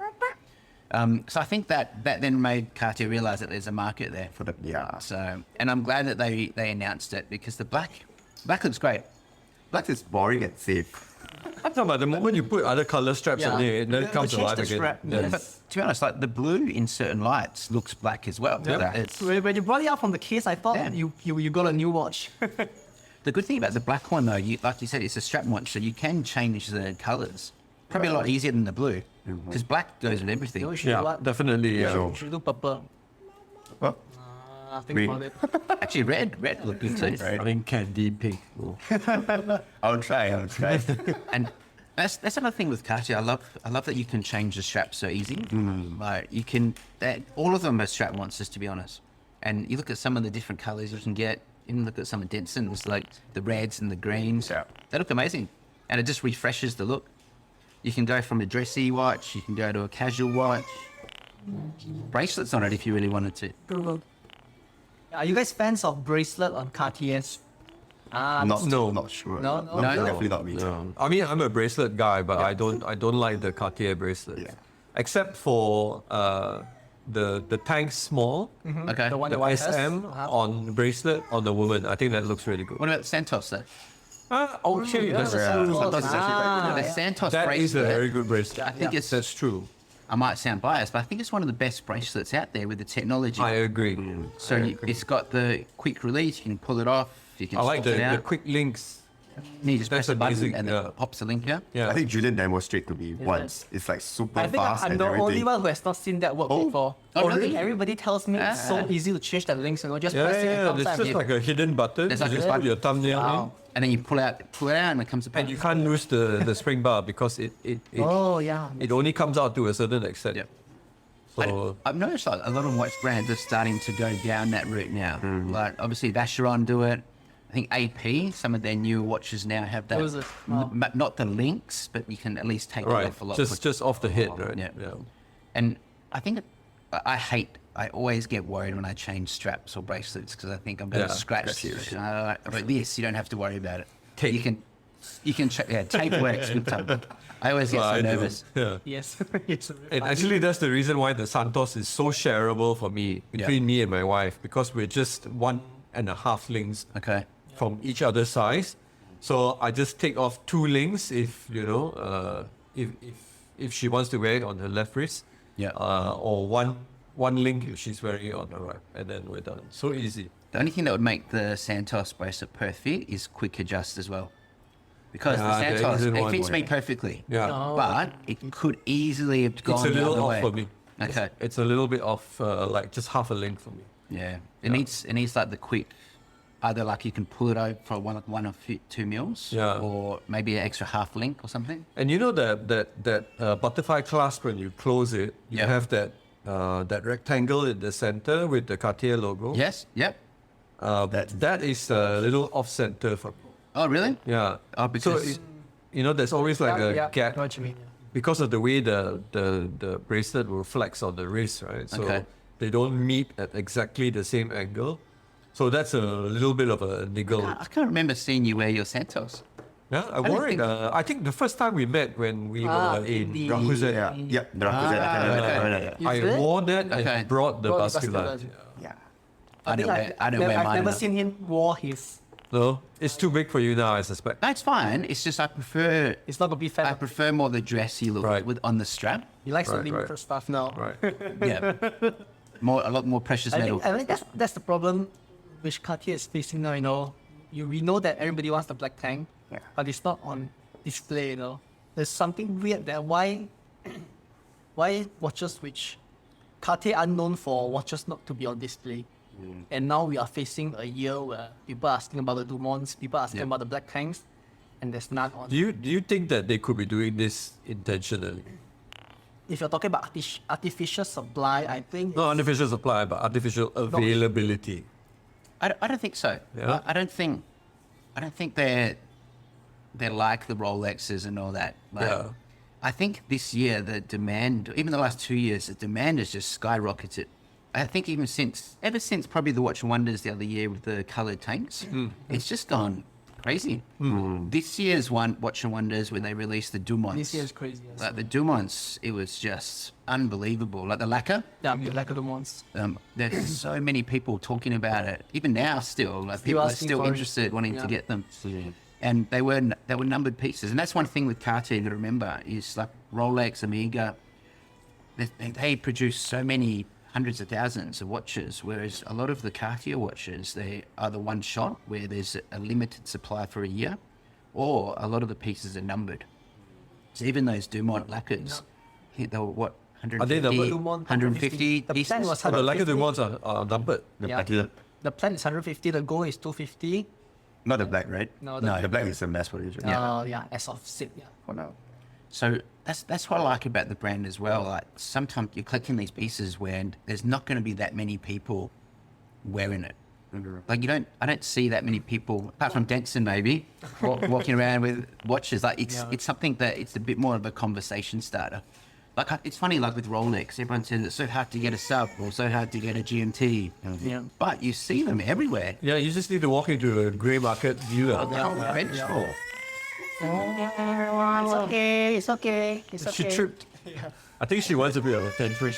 So I think that then made Cartier realize that there's a market there. For the, yeah. So, and I'm glad that they announced it because the black looks great. Black is boring and safe. I'm talking about the moment you put other color straps Yeah. on it, then it comes change alive the again. strap. Yes. But to be honest, like the blue in certain lights looks black as well. Yeah. Like, it's, When you brought it out from the case, I thought Yeah. you got a new watch. the good thing about the black one though, like you said, it's a strap watch, so you can change the colors. Probably a lot easier than the blue because black goes with everything. You should do Yeah, what? definitely. Yeah. You should do purple. Well, Think Green. about it. Actually, red look good too. I think candy pink. I'll try. And that's another thing with Cartier. I love that you can change the straps so easy. Like you can, all of them are strap monsters to be honest. And you look at some of the different colors you can get. Even look at some of Denson's, like the reds and the greens. Yeah. They look amazing, and it just refreshes the look. You can go from a dressy watch, you can go to a casual watch. Bracelets on it if you really wanted to. Are you guys fans of bracelet on Cartiers? Not sure. No? Definitely not me. No. I mean, I'm a bracelet guy, but I don't like the Cartier bracelets, Yeah. except for the tank small, Okay. The one the that one has? SM on bracelet on the woman. I think that looks really good. What about the Santos though? Okay, that's Santos is actually quite The good. Santos that bracelet. is a very good bracelet. I think that's true. I might sound biased, but I think it's one of the best bracelets out there with the technology. I agree. So it's got the quick release. You can pull it off. You can I like swap it the out. quick links. And you just press That's a button amazing, and yeah. it pops the link out. Yeah. I think Julian demonstrated to me once. It's like super I think fast I'm and the everything. only one who has not seen that work before. Oh, really? Everybody tells me it's so easy to change the links, just Yeah, press it and yeah, comes it's out. just like a hidden button. There's You like a just put button. your thumbnail in. Wow. And then you pull it out and it comes apart. And you can't lose the spring bar because it Oh, yeah. it only comes out to a certain extent. Yep. So I've noticed like a lot of watch brands are starting to go down that route now. Like obviously Vacheron do it. I think AP, some of their newer watches now have that. Those are- wow. Not the links, but you can at least take it right, off a lot. just off the head, right? Yeah. And I think I always get worried when I change straps or bracelets because I think I'm going to Yeah. scratch this. But this, you don't have to worry about it. Tape. You can tape works with time. I always get Well, so I do. nervous. Yeah. Yes. It's And actually, that's the reason why the Santos is so shareable for me, between me and my wife, because we're just 1.5 links Okay. from each other's size. So I just take off 2 links if, if she wants to wear it on her left wrist. Yeah. Or one link if she's wearing it on her right. And then we're done. So easy. The only thing that would make the Santos bracelet perfect is quick adjust as well. Because Yeah, the there Santos, isn't it one fits way. me perfectly. Yeah. Oh. But it could easily have gone It's a the little other off way. for me. Okay. It's a little bit off, like just half a link for me. Yeah. It needs like the quick, either like you can pull it over for one or 2 mils, Yeah. or maybe an extra half link or something. And you know that butterfly clasp, when you close it, you Yeah. have that rectangle in the center with the Cartier logo. Yes. Yep. That is a little off center for me. Oh, really? Yeah. Oh, because- so there's always like a yeah, I gap know what you mean. because of the way the bracelet will flex on the wrist, right? So Okay. they don't meet at exactly the same angle. So that's a little bit of a niggle. I can't remember seeing you wear your Santos. Yeah, I don't wore it. think- I think the first time we met when we were in the- Rakuzet, Yeah, yep, the Rakuzet. I can remember that. You I did? wore that Okay. and brought the Brought the bascular. bascular. Yeah. I don't wear I've mine. never enough. seen him wore his. No, it's too big for you now, I suspect. That's fine. It's just I prefer It's not gonna be fan. I prefer more the dressy look Right. with on the strap. He likes the Right, limited right. stuff now. Right. Yeah, a lot more precious metal. I think that's the problem which Cartier is facing now. We know that everybody wants the black tank, Yeah. but it's not on display. There's something weird there. Why watches which Cartier are known for watches not to be on display, and now we are facing a year where people are asking about the Dumonts, people are asking about the black tanks, and there's none on. Do you think that they could be doing this intentionally? If you're talking about artificial supply, I think Not artificial supply, but artificial availability. I don't think so. Yeah? I don't think they're like the Rolexes and all that. Like, Yeah. I think this year the demand, even the last 2 years, the demand has just skyrocketed. I think ever since probably the Watch and Wonders the other year with the coloured tanks, it's just gone crazy. This year's Watch and Wonders when they released the Dumonts. this year is crazy. Yes. Like the Dumonts, it was just unbelievable. Like the lacquer, Yeah, like the Dumonts. there's so many people talking about it. Even now, still, like Still people are asking still for it. interested, wanting Yeah. to get them. And they were numbered pieces. And that's one thing with Cartier to remember is like Rolex, Omega, they produce so many hundreds of thousands of watches, whereas a lot of the Cartier watches, they are the one shot where there's a limited supply for a year, or a lot of the pieces are numbered. So even those Dumont lacquers, they were what, Are they 150, numbered? Dumont 150 The pieces? plan was Oh, the like the 150. ones are numbered. The Yeah. black, The plan is 150. The goal is 250. not the black, right? No, The black is a mass production. Yeah, as of SIP, yeah. For now. So that's what I like about the brand as well. Like sometimes you're collecting these pieces where there's not going to be that many people wearing it. Like I don't see that many people, apart from Denson maybe, walking around with watches. Like it's something that it's a bit more of a conversation starter. Like it's funny, like with Rolex, everyone says it's so hard to get a sub or so hard to get a GMT. Yeah. But you see them everywhere. Yeah, you just need to walk into a grey market dealer. How vengeful. It's okay. It's okay. It's She tripped. I think she wants a bit of attention.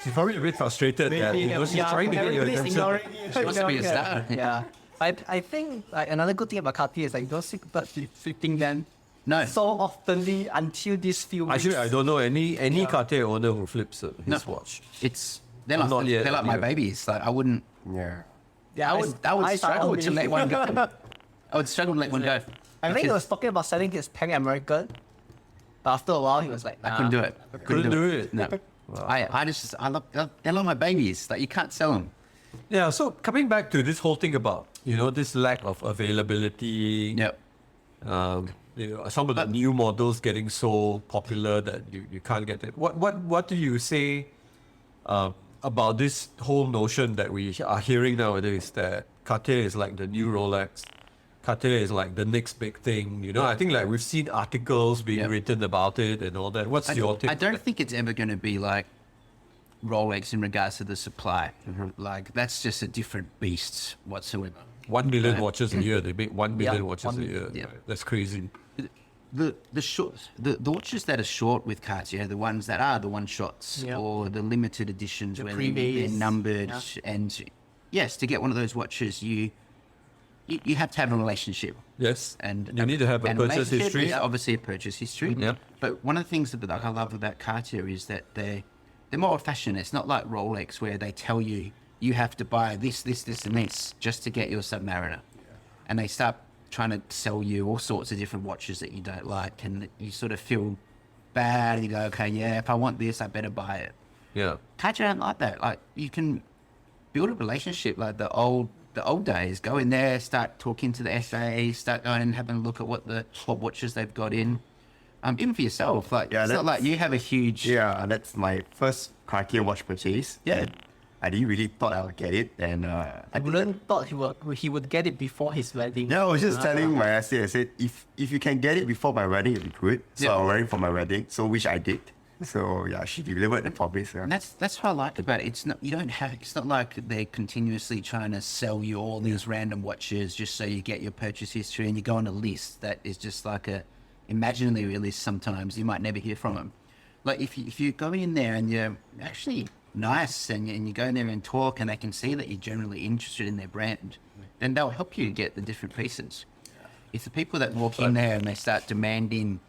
She's probably a bit frustrated that she's trying to get your attention. She wants to be a star. Yeah. I think like, another good thing about Cartier is like you don't see people flipping them No. so oftenly until these few weeks. Actually, I don't know any Cartier owner who flips his watch. They're Not like, yet, they're like my anyway. babies. Like I wouldn't. Yeah. Yeah, I would struggle to let one go. I would struggle to let one go. I think he was talking about selling his Pan American, but after a while he was like, I couldn't do it. Couldn't do it. No. I love my babies. Like, you can't sell them. Yeah, so coming back to this whole thing about, this lack of availability, Yep. some of the new models getting so popular that you can't get it. What do you say about this whole notion that we are hearing nowadays that Cartier is like the new Rolex, Cartier is like the next big thing, I think like we've seen articles being written about it and all that. What's your take? I don't think it's ever going to be like Rolex in regards to the supply. Like, that's just a different beast whatsoever. 1 million watches a year. They make 1 million watches a year. yeah. Right? That's crazy. The watches that are short with Cartier, the ones that are the one shots Yeah. or the limited editions where they're pre-base, numbered, and yes, to get one of those watches, you have to have a relationship. Yes. And you need to have a and purchase relationship history. is obviously a purchase history. Yep. But one of the things that I love about Cartier is that they're more old-fashioned. It's not like Rolex where they tell you have to buy this, and this just to get your Submariner, and they start trying to sell you all sorts of different watches that you don't like, and you sort of feel bad. You go, okay, yeah, if I want this, I better buy it. Yeah. Cartier don't like that. Like, you can build a relationship like the old days. Go in there, start talking to the SA, start going and having a look at what watches they've got in. Even for yourself, like, it's not like you have a huge. Yeah, that's my first Cartier watch purchase. Yeah. And I didn't really thought I would get it, and I wouldn't thought he would get it before his wedding. No, I was just telling my SA, I said, if you can get it before my wedding, it'd be good. So I'm wearing for my wedding, so which I did. So yeah, she delivered the promise. Yeah. And that's what I like about it. It's not like they're continuously trying to sell you all these random watches just so you get your purchase history and you go on a list that is just like a imaginary list. Sometimes you might never hear from them. Like, if you go in there and you're actually nice and you go in there and talk and they can see that you're generally interested in their brand, then they'll help you get the different pieces. It's the people that walk in there and they start demanding.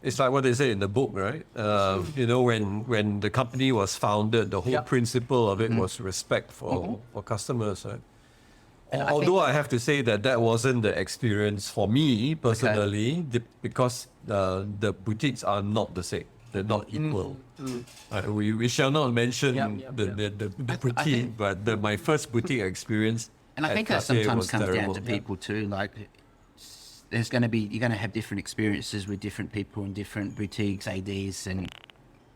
It's like what they say in the book, right? When the company was founded, the whole principle of it was respect for customers, right? And Although I have to say that wasn't the experience for me personally, because the boutiques are not the same. They're not equal. We shall not mention the boutique, but my first boutique experience. And I think that Cartier sometimes was comes terrible. down to people too. Like, you're going to have different experiences with different people in different boutiques, ADs, and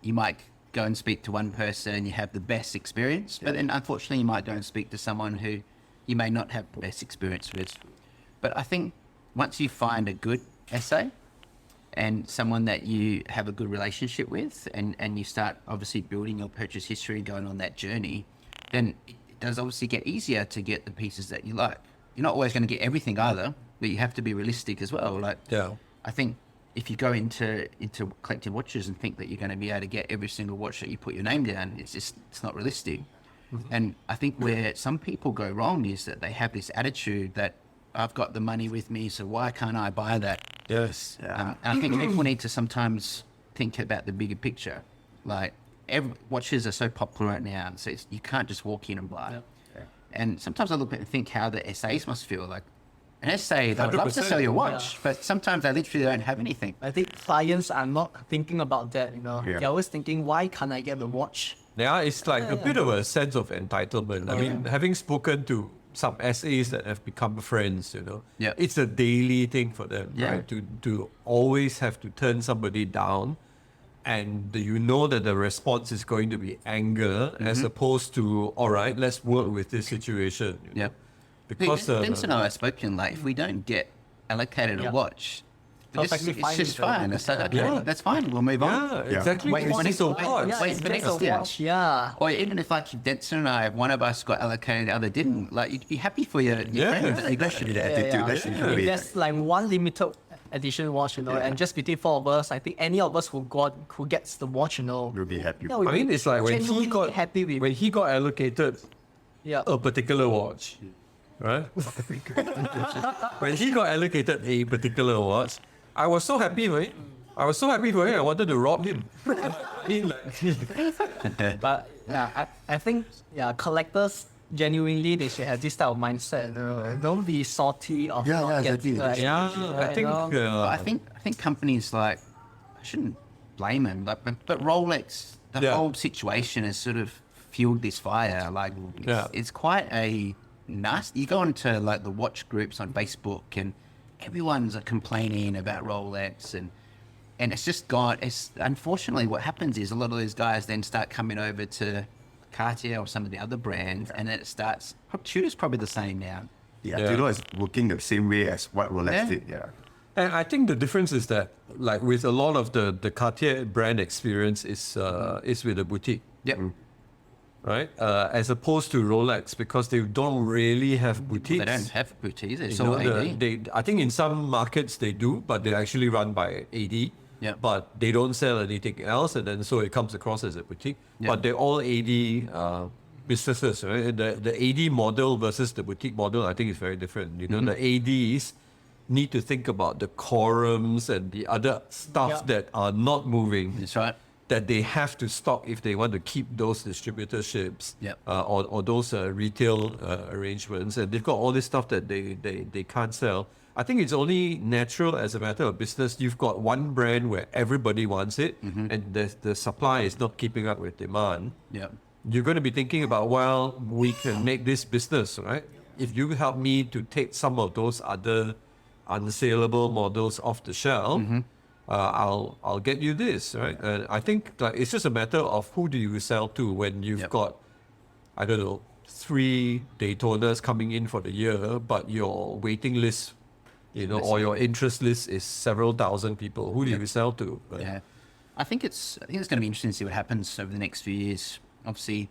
you might go and speak to one person, you have the best experience, but then unfortunately you might go and speak to someone who you may not have the best experience with. But I think once you find a good SA and someone that you have a good relationship with, and you start obviously building your purchase history, going on that journey, then it does obviously get easier to get the pieces that you like. You're not always going to get everything either, but you have to be realistic as well. Like, I think if you go into collecting watches and think that you're going to be able to get every single watch that you put your name down, it's not realistic. And I think where some people go wrong is that they have this attitude that I've got the money with me, so why can't I buy that? Yes. And I think people need to sometimes think about the bigger picture. Like, watches are so popular right now, and so you can't just walk in and buy. And sometimes I look at and think how the SAs must feel. Like, an SA, they would love to 100%. sell you a watch, but sometimes they literally don't have anything. I think clients are not thinking about that, Yeah. They're always thinking, why can't I get the watch? Yeah, it's like a bit of a sense of entitlement. I mean, having spoken to some SAs that have become friends, it's a daily thing for them, right? To always have to turn somebody down, and that the response is going to be anger as opposed to, all right, let's work with this situation. Because Vince and I have spoken, like, if we don't get allocated a watch, Perfectly it's fine just with them. fine. It's like, okay, that's fine, we'll move on. Yeah, exactly. Wait, Why wait, so wait, hard? wait, It's for just next a year. watch, yeah. Or even if, like, Denson and I, one of us got allocated, the other didn't, like, you'd be happy for your friends. That should be the attitude. That should If be there's like one limited edition watch, and just between four of us, I think any of us who gets the watch, We'll be happy. yeah, I mean, it's like when genuinely happy with he got allocated a particular watch, right? When he got allocated a particular watch, I was so happy for him. I wanted to rob him. But I think collectors genuinely they should have this type of mindset. Don't be salty of Yeah, not yeah, getting exactly. I think I think companies like, I shouldn't blame them, but Rolex, the Yeah. whole situation has sort of fueled this fire. Like, Yeah. it's quite a nasty. You go into like the watch groups on Facebook, and everyone's complaining about Rolex, and it's just gone. It's unfortunately what happens is a lot of those guys then start coming over to Cartier or some of the other brands, and then it starts. Tudor's probably the same now. Yeah, Yeah. Tudor is working the same way as what Rolex Yeah. did. Yeah. And I think the difference is that, like with a lot of the Cartier brand experience is with the boutique, Yep. right? As opposed to Rolex, because they don't really have boutiques. They don't have boutiques. It's You know, all AD. I think in some markets they do, but they're actually run by AD. Yeah. But they don't sell anything else, and then so it comes across as a boutique. Yeah. But they're all AD businesses, right? The AD model versus the boutique model, I think is very different. You know, the ADs need to think about the quorums and the other stuff Yeah. that are not moving, That's right. that they have to stock if they want to keep those distributorships, Yep. or those retail arrangements, and they've got all this stuff that they can't sell. I think it's only natural as a matter of business. You've got one brand where everybody wants it, and the supply is not keeping up with demand. Yep. You're going to be thinking about, well, we can make this business, right? If you help me to take some of those other unsaleable models off the shelf, I'll get you this, right? And I think like it's just a matter of who do you sell to when you've Yep. got, I don't know, 3 Daytonas coming in for the year, but your waiting list, you know, or your interest list is several thousand people. Who do you sell to? Right? Yeah. I think it's going to be interesting to see what happens over the next few years. Obviously,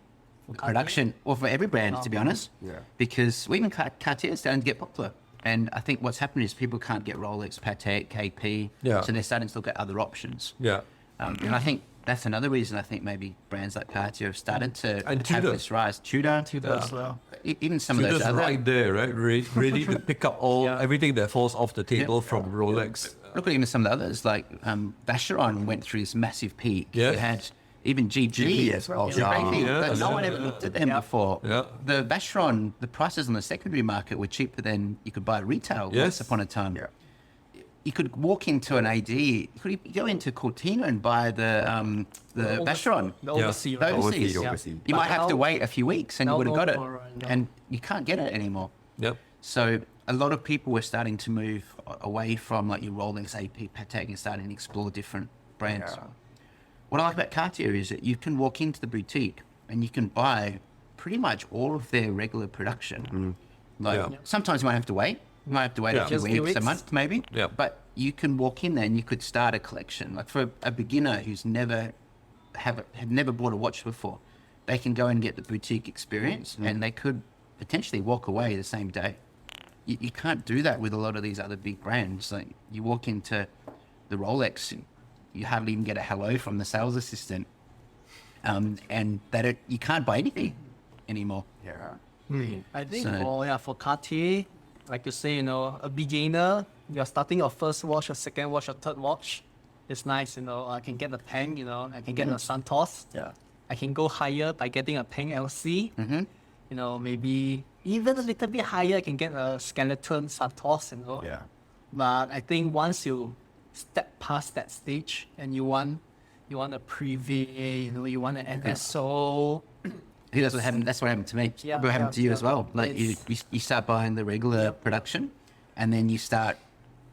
production, or for every brand, to be honest. Yeah. Because even Cartier is starting to get popular. And I think what's happening is people can't get Rolex, Patek, KP. Yeah. So they're starting to look at other options. Yeah. And I think that's another reason I think maybe brands like Cartier have started to And have Tudor. this rise. Tudor. Tudor as well. Even some of Tudor's those other. right there, right? Ready to pick up everything that falls off the table from Rolex. Look at even some of the others, like Vacheron went through this massive peak. Yeah. You had even GG GP as well. It's Yeah. crazy. Yeah, But no yeah. one ever looked at them before. Yeah. The Vacheron, the prices on the secondary market were cheaper than you could buy retail Yes. once upon a time. Yeah. You could walk into an AD, you could go into Cortina and buy the Vacheron. The Yeah. overseas, The right? overseas. Overseas. You might But have to now- wait a few weeks and you now would have got it. no more, no. And you can't get it anymore. Yep. So a lot of people were starting to move away from like your Rolex, AP, Patek, and starting to explore different brands. Yeah. What I like about Cartier is that you can walk into the boutique and you can buy pretty much all of their regular production. Like Yeah. sometimes you might have to wait. You might have to wait Yeah. a few Just a few weeks, a weeks. month maybe. Yeah. But you can walk in there and you could start a collection. Like for a beginner who's had never bought a watch before, they can go and get the boutique experience and they could potentially walk away the same day. You can't do that with a lot of these other big brands. Like you walk into the Rolex, and you hardly even get a hello from the sales assistant, and you can't buy anything anymore. Yeah. I think So- for Cartier, like you say, a beginner, you're starting your first watch, your second watch, your third watch. It's nice, I can get a Peng, I can get a Santos. Yeah. I can go higher by getting a Peng LC. Maybe even a little bit higher, I can get a skeleton Santos, Yeah. But I think once you step past that stage and you want a Privé, you want an NSO. That's what happened to me. Yeah, What happened yeah, to you yeah. as well. Like you start buying the regular production, and then you start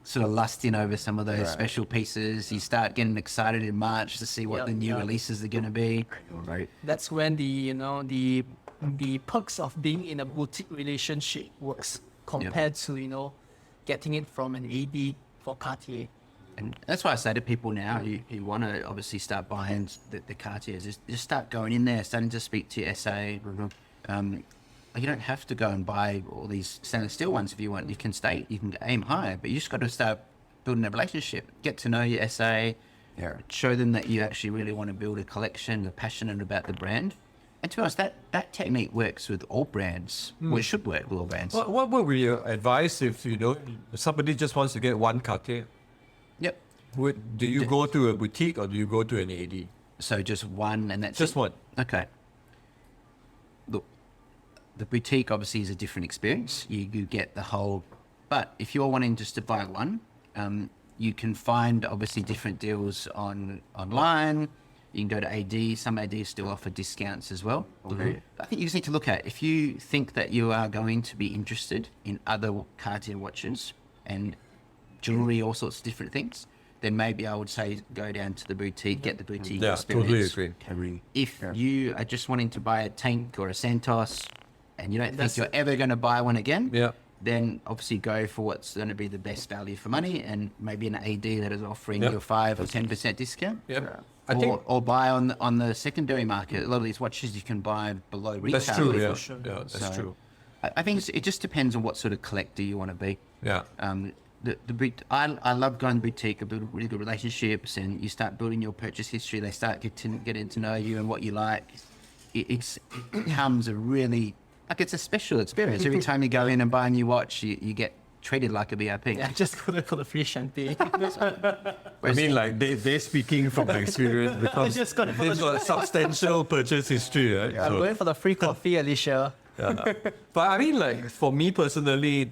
sort of lusting over some of those Right. special pieces. You start getting excited in March to see what Yeah, the new yeah. releases are going to be. Right. That's when the perks of being in a boutique relationship works compared to getting it from an AD for Cartier. And that's why I say to people now who want to obviously start buying the Cartiers, just start going in there, starting to speak to your SA. You don't have to go and buy all these stainless steel ones if you want. You can aim higher, but you just got to start building a relationship, get to know your SA, Yeah. show them that you actually really want to build a collection, you're passionate about the brand. And to be honest, that technique works with all brands. Well, it should work with all brands. What would be your advice if somebody just wants to get one Cartier? Yep. Do you go to a boutique or do you go to an AD? So just one, and that's Just it? one. Okay. Look, The boutique obviously is a different experience. You get the whole, but if you're wanting just to buy one, you can find obviously different deals online. You can go to AD. Some ADs still offer discounts as well. Okay. I think you just need to look at, if you think that you are going to be interested in other Cartier watches and jewelry, all sorts of different things, then maybe I would say go down to the boutique, get the boutique Yeah, experience. totally agree. If you are just wanting to buy a Tank or a Santos and you don't think you're ever going to buy one again, Yeah. then obviously go for what's going to be the best value for money, and maybe an AD that is offering Yep. you a 5 or 10% discount. Yep. I think Or buy on the secondary market. A lot of these watches you can buy below retail. that's true. Yeah, sure. yeah, that's So, true. I think it just depends on what sort of collector you want to be. Yeah. I love going to boutique. I build really good relationships, and you start building your purchase history. They start getting to know you and what you like. It becomes a really, like, it's a special experience. Every time you go in and buy a new watch, you get treated like a VIP. Yeah, just go there for the free champagne. I mean, like they speaking from experience because Just got it for they've got a substantial purchase history, right? I'm going for the free coffee, Alicia. Yeah. But I mean, like for me personally,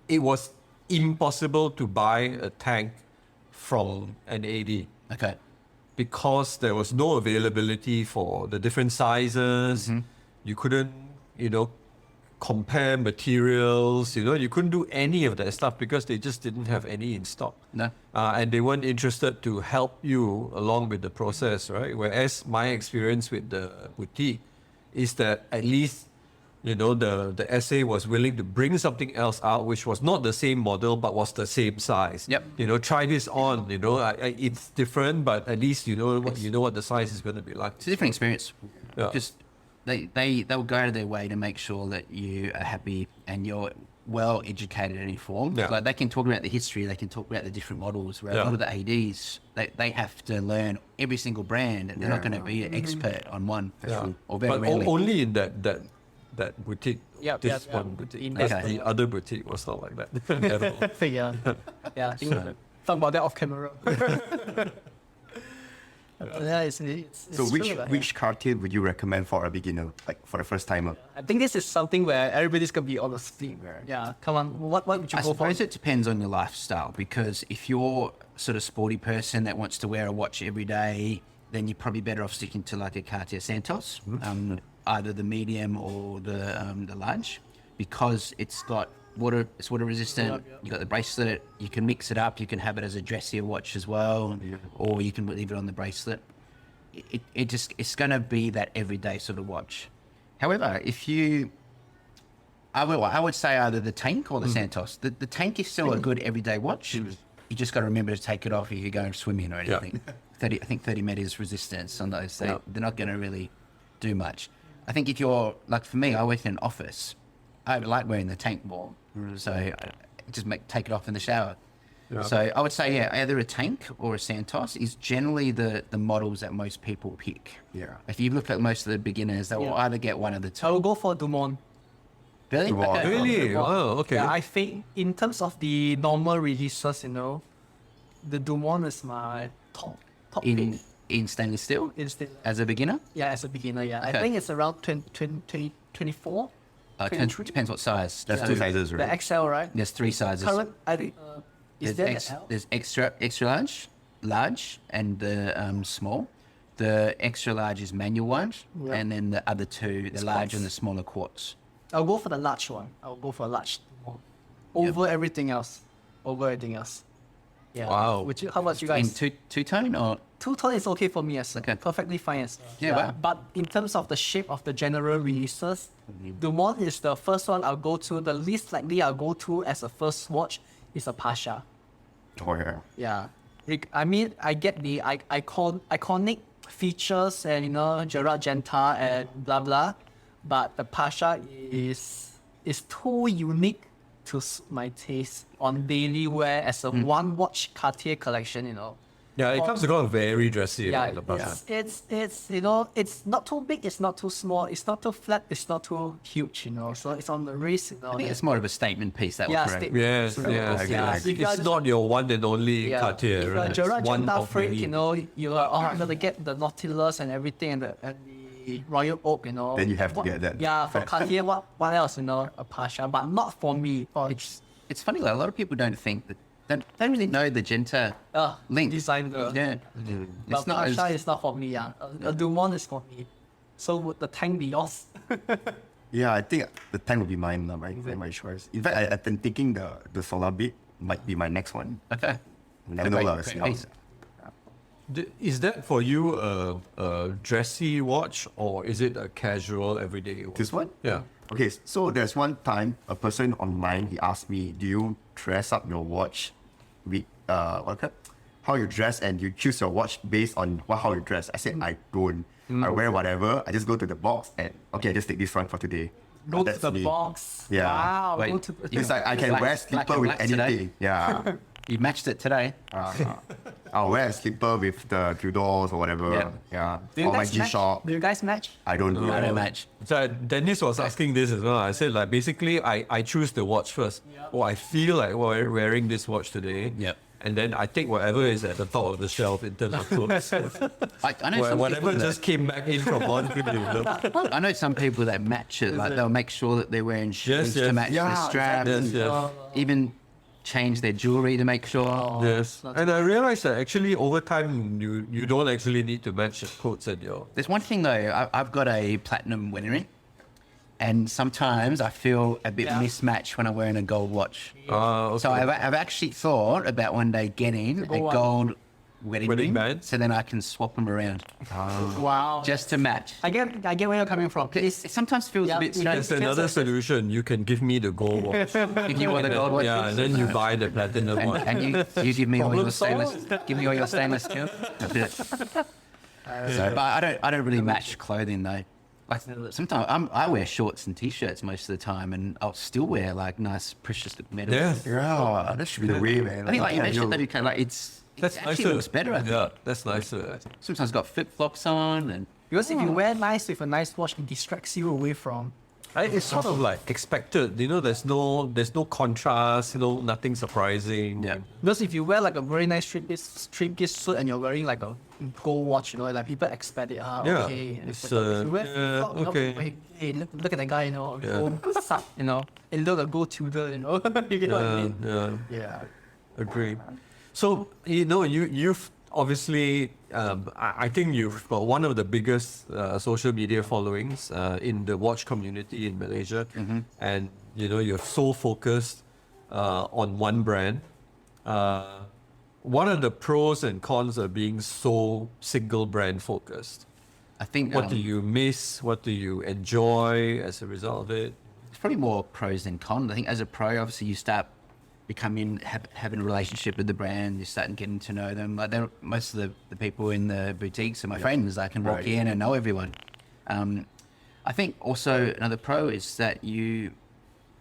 it was impossible to buy a Tank from an AD Okay. because there was no availability for the different sizes. You couldn't, compare materials. You couldn't do any of that stuff because they just didn't have any in stock. No. And they weren't interested to help you along with the process, right? Whereas my experience with the boutique is that at least, the SA was willing to bring something else out, which was not the same model, but was the same size. Yep. Try this on, it's different, but at least what the size is going to be like. It's a different experience. Yeah. Just they'll go out of their way to make sure that you are happy and you're well educated and informed. Yeah. Like, they can talk about the history, they can talk about the different models. Where a lot of the ADs, they have to learn every single brand, and they're not going to be an expert on one. Yeah. Or very But rarely. only in that boutique. Yep, This yep, one yep. boutique. In Because that- the other boutique was not like that at all. Yeah. Yeah, I think talk about that off camera. Yeah, it's So true, like, which Cartier would you recommend for a beginner, like for the first timer? I think this is something where everybody's gonna be on the split. Yeah, come on, what would you I go for? suppose it depends on your lifestyle, because if you're sort of sporty person that wants to wear a watch every day, then you're probably better off sticking to like a Cartier Santos, either the medium or the large, because it's got water resistant. You got the bracelet. You can mix it up. You can have it as a dressier watch as well, or you can leave it on the bracelet. It's going to be that everyday sort of watch. However, I would say either the Tank or the Santos. The Tank is still a good everyday watch. You just got to remember to take it off if you're going swimming or anything. 30 meters resistance on those. They're not going to really do much. I think if you're, like for me, I work in an office. I like wearing the Tank more. So I just take it off in the shower. Yeah. So I would say, either a Tank or a Santos is generally the models that most people pick. Yeah. If you look at most of the beginners, they will either get one of the I will two. go for Dumont. Really? Dumont. Okay. Really? Oh, okay. Yeah, I think in terms of the normal releases, the Dumont is my top pick. In stainless steel Instead, as a beginner? yeah, as a beginner, yeah. I Okay. think it's around 24. Depends what size. That's two sizes, right? The XL, right? There's 3 sizes. Current, I think, is there the L? There's extra large, and the small. The extra large is manual one, Yeah. and then the other two, the large and the smaller quartz. I'll go for the large one. I'll go for a large Dumont. Over everything else. Yeah. Wow. How about you guys? In two-tone or? Two-tone is okay for me as Okay. perfectly fine as Yeah, wow. But in terms of the shape of the general releases, Dumont is the first one I'll go to. The least likely I'll go to as a first watch is a Pasha. Oh yeah. Yeah. I mean, I get the iconic features and, Gerard Genta and blah, blah. But the Pasha is too unique to my taste on daily wear as a one watch Cartier collection, Yeah, it comes across very dressy. Yeah, the Pasha. it's not too big, it's not too small, it's not too flat, it's not too huge, So it's on the wrist, I think it's more of a statement piece. That Yeah, was correct. Yes, I yes. agree. Yeah, if you It's are- not your one and only Yeah. Cartier, If you're right? a It's Gerard one Genta of freak, many. you're I'm gonna get the Nautilus and everything and the the royal oak, you know. Then you have to get that. Yeah, for Cartier, what else, you know, a Pasha, but not for me. It's funny, like a lot of people don't think that don't really know the Genta link. Designer. Yeah. But It's not Pasha as, is not for me, yeah. A Dumont is for me. So would the tank be yours? Yeah, I think the tank would be mine, my choice. In fact, I've been thinking the solar bead might be my next one. okay. Never know, Great see how- piece. Is that for you a dressy watch or is it a casual everyday watch? This one? Yeah. Okay, so there's one time a person online, he asked me, do you dress up your watch with how you dress and you choose your watch based on how you dress? I said, I don't. I wear whatever. I just go to the box and okay, I just take this one for today. Go to That's the me. box. Yeah. Wow. Wait, Go to It's like I can Black- wear black slipper and with black today? anything. Yeah. You matched it today. I'll wear a slipper with the Tudors or whatever. Yeah. Yeah. Do you Or my guys match? G-Shock. Do you guys match? I don't do I that. don't match. So Dennis was asking this as well. I said like basically I choose the watch first. Oh, I feel like wearing this watch today. Yep. And then I take whatever is at the top of the shelf in terms of clothes. I know some Whatever people just came back in from laundry. I know some people that match it. Like they'll make sure that they're wearing shoes yes. to match Yeah, their strap. Yes, yes. Even change their jewelry to make sure. Yes. And I realized that actually over time you don't actually need to match the clothes at your. There's one thing though. I've got a platinum wedding ring, and sometimes I feel a bit mismatched when I'm wearing a gold watch. Okay. So I've actually thought about one day getting a one. gold wedding Wedding ring, band? so then I can swap them around Wow. just to match. I get where you're coming from. It sometimes feels Yeah, a bit you strange. There's another solution. You can give me the gold watch. If you want the gold watch, Yeah, and then you buy the platinum one. and you give me all your Problem stainless, solved. give me all your stainless steel. So, but I don't really match clothing though. Like sometimes I wear shorts and t-shirts most of the time, and I'll still wear like nice precious metal. Yeah. Yeah, that should be the way, man. I think like you Yeah, mentioned you- that okay, like it That's actually nicer. looks better. I think. Yeah, that's nicer. Sometimes got flip flops on, and Because if you wear nice with a nice watch, it distracts you away from. It's sort of like expected. You know, there's no contrast. You know, nothing surprising. yeah. Because if you wear like a very nice three-piece suit and you're wearing like a gold watch, you know, like people expect it. Yeah, Okay. it's, If you wear yeah, flip-flop, you know, okay. Hey, look at that guy, you know, Yeah. gold suck, you know, it look a gold Tudor, you know. You get what I mean? Yeah. Yeah. Agree. So you know you've obviously I think you've got one of the biggest social media followings in the watch community in Malaysia, and you know you're so focused on one brand. What are the pros and cons of being so single brand focused? I think What do you miss? What do you enjoy as a result of it? it's probably more pros than cons. I think as a pro, obviously you start becoming having a relationship with the brand. You're starting getting to know them. Like most of the people in the boutiques are my friends. I can walk Right. in and know everyone. I think also another pro is that you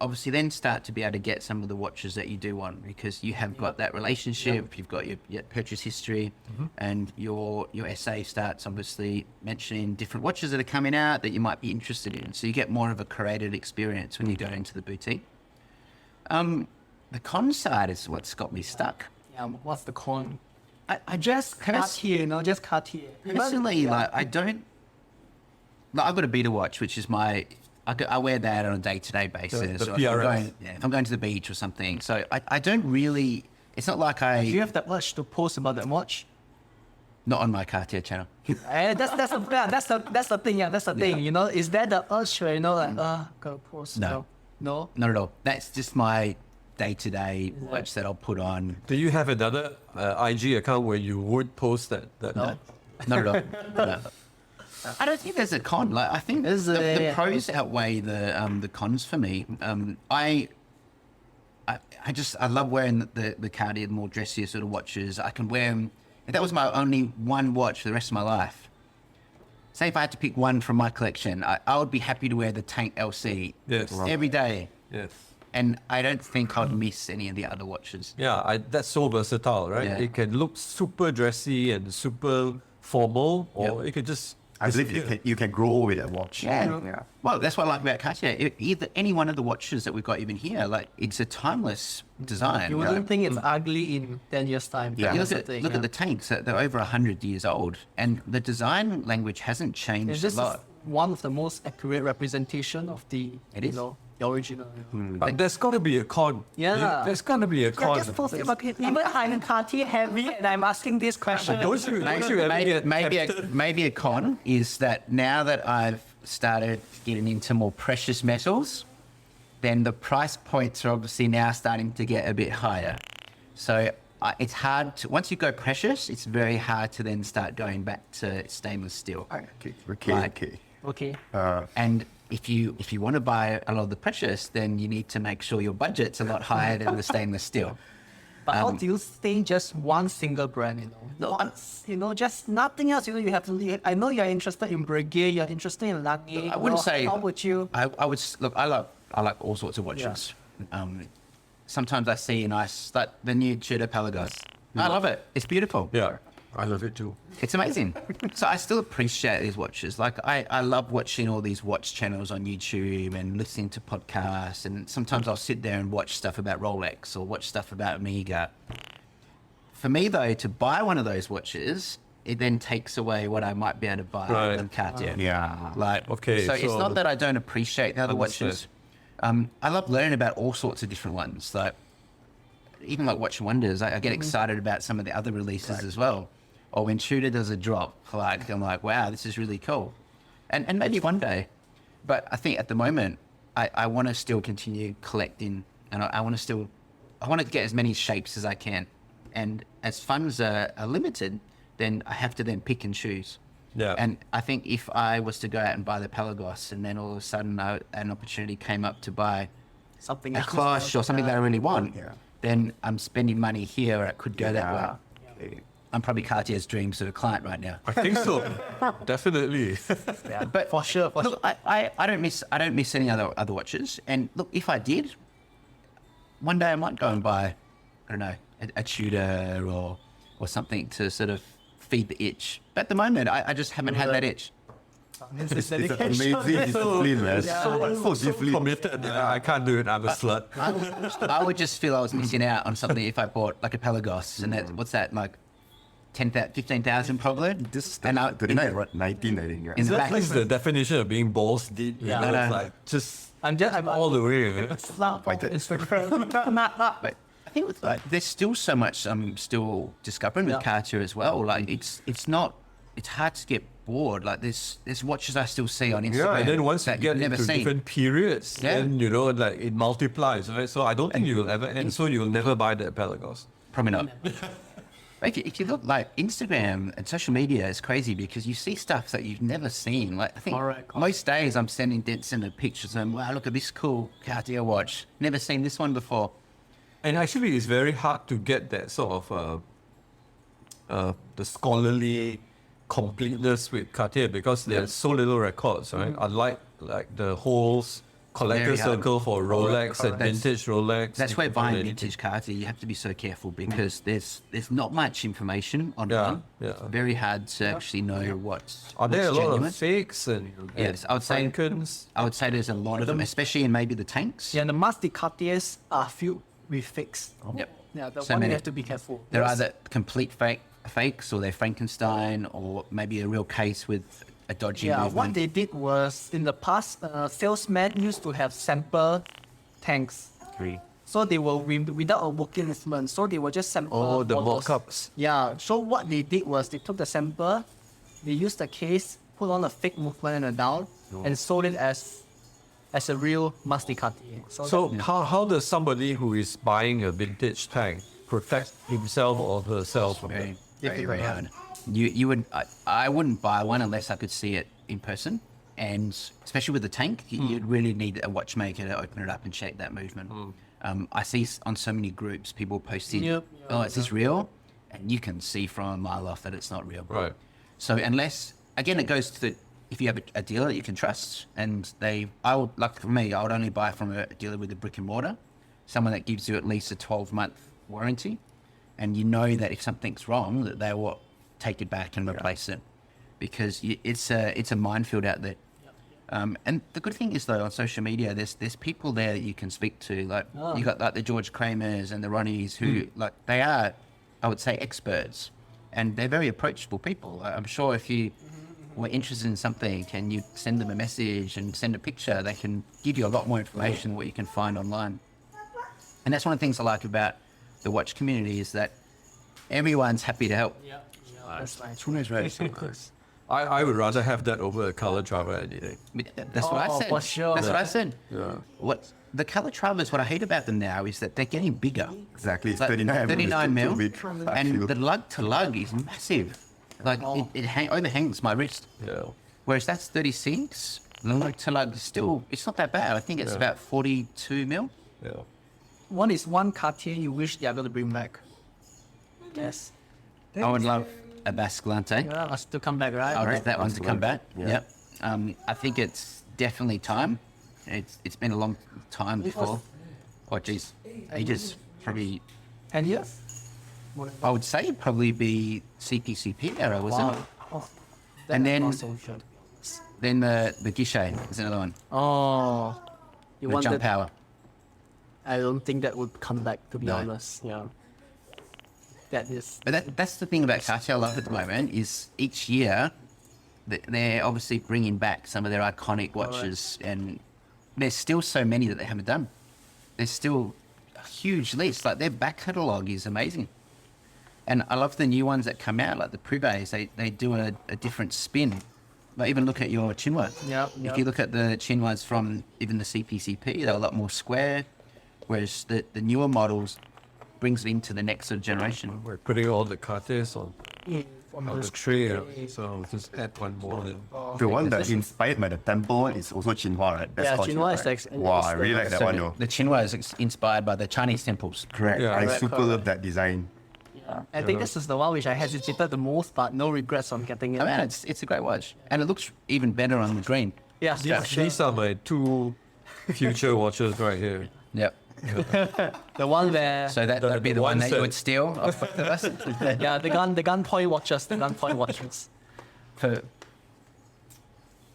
obviously then start to be able to get some of the watches that you do want because you have got that relationship. You've got your purchase history, and your SA starts obviously mentioning different watches that are coming out that you might be interested in. So you get more of a curated experience when you go into the boutique. The con side is what's got me stuck. Yeah, what's the con? I just Cartier, you know, just Cartier. Personally, like I don't. Like I've got a beta watch, which is I wear that on a day-to-day basis. the Or if I'm PRS. if I'm going to the beach or something. So I don't really. It's not like I Do you have that urge to post about that watch? not on my Cartier channel. That's the thing. Yeah, that's the thing. You know, is that the urge where you know like gotta post? No. No. Not at all. That's just my day-to-day watch that I'll put on. Do you have another IG account where you would post that? No, not at all. No. I don't think there's a con. Like I think There's the a- pros outweigh the cons for me. I love wearing the Cartier, the more dressier sort of watches. I can wear them. If that was my only one watch for the rest of my life, say if I had to pick one from my collection, I would be happy to wear the Tank LC Yes. every day. Yes. And I don't think I'd miss any of the other watches. Yeah, that's so versatile, right? Yeah. It can look super dressy and super formal, or it could just. I believe you can grow with that watch. Yeah. Well, that's what I like about Cartier. Either any one of the watches that we've got even here, like it's a timeless design. You wouldn't think it's ugly in 10 years' time. Yeah. You That's look the at, thing, look yeah. at the tanks, they're over 100 years old, and the design language hasn't changed It's a just lot. one of the most accurate representation of the It you is. know the original. But there's got to be a con. Yeah. There's got to be a Yeah, con. just post it. But even I'm Cartier heavy, and I'm asking this question. Don't you ever get tempted? Maybe a con is that now that I've started getting into more precious metals, then the price points are obviously now starting to get a bit higher. So it's hard to, once you go precious, it's very hard to then start going back to stainless steel. Okay. Okay. And if you want to buy a lot of the precious, then you need to make sure your budget's a lot higher than the stainless steel. But how do you stay just one single brand, Once, just nothing else, you have to, I know you're interested in Breguet, you're interested in Lange. I wouldn't say. How would you? I would look. I like all sorts of watches. Sometimes I see like the new Tudor Pelagos. I love it. It's beautiful. Yeah, I love it too. It's amazing. So I still appreciate these watches. Like I love watching all these watch channels on YouTube and listening to podcasts. And sometimes I'll sit there and watch stuff about Rolex or watch stuff about Omega. For me though, to buy one of those watches, it then takes away what I might be able to buy Right. from Cartier. Yeah. Okay, So it's so- not that I don't appreciate the other Understood. watches. I love learning about all sorts of different ones. Like even like watching wonders, I get excited about some of the other releases as well. Or when Tudor does a drop, like I'm like, wow, this is really cool. And maybe one day, but I think at the moment, I want to still continue collecting, and I want to get as many shapes as I can. And as funds are limited, then I have to then pick and choose. Yeah. And I think if I was to go out and buy the Pelagos, and then all of a sudden an opportunity came up to buy Something a else. cloche or something that I really want, Yeah. then I'm spending money here, or it could go that Yeah. way. I'm probably Cartier's dream sort of client right now. I think so. Definitely. Yeah, But for sure. Look, I don't miss any other watches. And look, if I did, one day I might go and buy, I don't know, a Tudor or something to sort of feed the itch. But at the moment, I just haven't had that itch. It's It's an amazing discipline, man. So disciplined. Committed. I can't do it. I'm a slut. I would just feel I was missing out on something if I bought like a Pelagos, and what's that, like 10,000, 15,000 probably? This And I- today night, what, 19, I think. Yeah. In the That back. is the definition of being balls deep. Yeah. You know, No, it's no. like just I'm all the way. Slap on Fight it. Instagram. But I think there's still so much I'm still discovering with Yeah. Cartier as well. Like it's hard to get bored. Like there's watches I still see on Instagram. Yeah, and then once you that get you've never into seen. different periods, Yeah. then like it multiplies, right? So I don't think you will ever, and so you'll never buy that Pelagos. Probably not. But if you look like Instagram and social media is crazy because you see stuff that you've never seen. Like I think Correct. most days I'm sending Denson the pictures and wow, look at this cool Cartier watch. Never seen this one before. And actually, it's very hard to get that sort of the scholarly completeness with Cartier because there's so little records, right? Unlike like the whole collector Very hard. circle for Rolex and vintage Rolex. That's where buying and- vintage Cartier, you have to be so careful because there's not much information online. Yeah. It's very hard to actually know what's Are there a what's lot genuine. of fakes and Yes, I would say Frankens? I would say there's a lot of them, especially in maybe the tanks. Yeah, the master Cartiers are filled with fakes. Yep. Yeah, the So one many. you have to be careful. They're Yes. either complete fakes or they're Frankenstein or maybe a real case with a dodgy Yeah, movement. what they did was in the past, salesmen used to have sample tanks. So they were without a working movement. So they were just sample. Oh, the models. mock-ups. Yeah. So what they did was they took the sample, they used the case, put on a fake movement and a down, and sold it as a real Master Cartier. So how does somebody who is buying a vintage tank protect himself or herself from that? Very hard. You would I wouldn't buy one unless I could see it in person, and especially with the tank, you'd really need a watchmaker to open it up and check that movement. I see on so many groups people posting, Yep. "Oh, is this real?" And you can see from a mile off that it's not real. Right. So unless again, it goes to if you have a dealer that you can trust, and I would like for me, I would only buy from a dealer with a brick and mortar, someone that gives you at least a 12-month warranty, and you know that if something's wrong, that they will take it back and replace it, because it's a minefield out there. And the good thing is though on social media, there's people there that you can speak to. Like you got like the George Kramers and the Ronnies who like they are, I would say, experts, and they're very approachable people. I'm sure if you were interested in something and you send them a message and send a picture, they can give you a lot more information than what you can find online. And that's one of the things I like about the watch community is that everyone's happy to help. Yeah, that's nice. Tune's very nice. I would rather have that over a color driver any day. That's what I said. For sure. That's what I said. Yeah. What the color Travers, what I hate about them now is that they're getting bigger. Exactly. It's Like 39 mil, big. and the lug to lug is massive. Like it overhangs my wrist. Yeah. Whereas that's 36. The lug to lug is still, it's not that bad. I think it's about 42 mil. Yeah. One is one Cartier you wish they are going to bring back. Yes. I would love a Basculante. Yeah, I'll still come back, right? I'd love that one to come back. Yeah. Yep. I think it's definitely time. It's been a long time before. Oh, geez. Ages. Probably, 10 years? I would say it'd probably be CPCP era, wasn't it? Oh, And then- also should. Then the Guichet is another one. Oh, you The want jump that? power. I don't think that would come back, to be No. honest. Yeah. That is. But that's the thing about Cartier I love at the moment is each year they're obviously bringing back some of their iconic watches, and there's still so many that they haven't done. There's still a huge list. Like their back catalogue is amazing, and I love the new ones that come out, like the Privés. They do a different spin. Like even look at your Chinois. Yep, If yep. you look at the Chinois from even the CPCP, they're a lot more square, whereas the newer models brings it into the next sort of generation. We're putting all the Cartiers on From the those tray, so just add one more. Then. The one that's inspired by the temple one is also Qihong, right? That's Yeah, called Qihong is right? like- Wow, it's I really the- like that So one though. the Chinois is inspired by the Chinese temples. Correct. Yeah. I Correct, super correct. love that design. I think this is the one which I hesitated the most, but no regrets on getting it. I mean, it's a great watch, and it looks even better on the green. yeah, for sure. These are my two future watches right here. Yep. The one where, So that'd be the the one ones that you that- would steal off both of us. yeah, the gunpoint watches.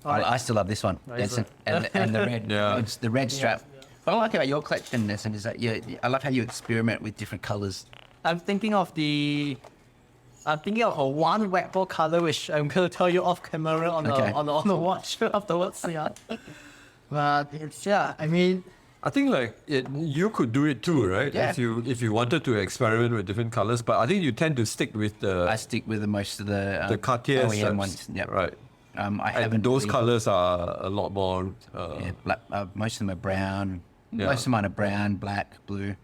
I still love this one. Nice, It's and the red, Yeah. it's the red strap. What I like about your collection, Nesson, is that I love how you experiment with different colors. I'm thinking of a one wearable color which I'm gonna tell you off camera on Okay. the watch afterwards. Yeah, but it's I mean, I think you could do it too, right? Yeah. If you wanted to experiment with different colors, but I think you tend to stick with I stick with most of the Cartier OEM straps. ones. Yep. Right. I And haven't. those really- colors are a lot more. Yeah, black, most of them are brown. Yeah. Most of mine are brown, black, blue.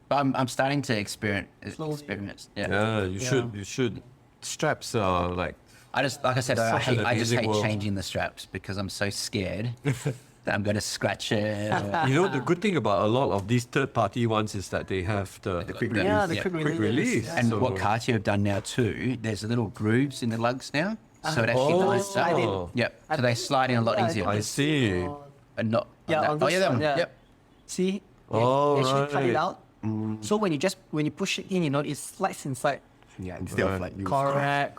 But I'm starting to experiment. Yeah. Yeah, you should. Straps are like. I just, like I said, I Such an just amazing hate world. changing the straps because I'm so scared that I'm going to scratch it. You know, the good thing about a lot of these third-party ones is that they have the quick yeah, release. the quick quick release. Yeah. And So- what Cartier have done now too, there's little grooves in the lugs now. So it actually lines up. slide in. Yep. So they slide in a lot Yeah, easier. I see. And not Yeah, that. on Oh, this yeah, that one, one. yeah. Yep. See, Oh, they actually cut it right. out. So when you push it in, it slides inside. Yeah, instead of like use. Correct.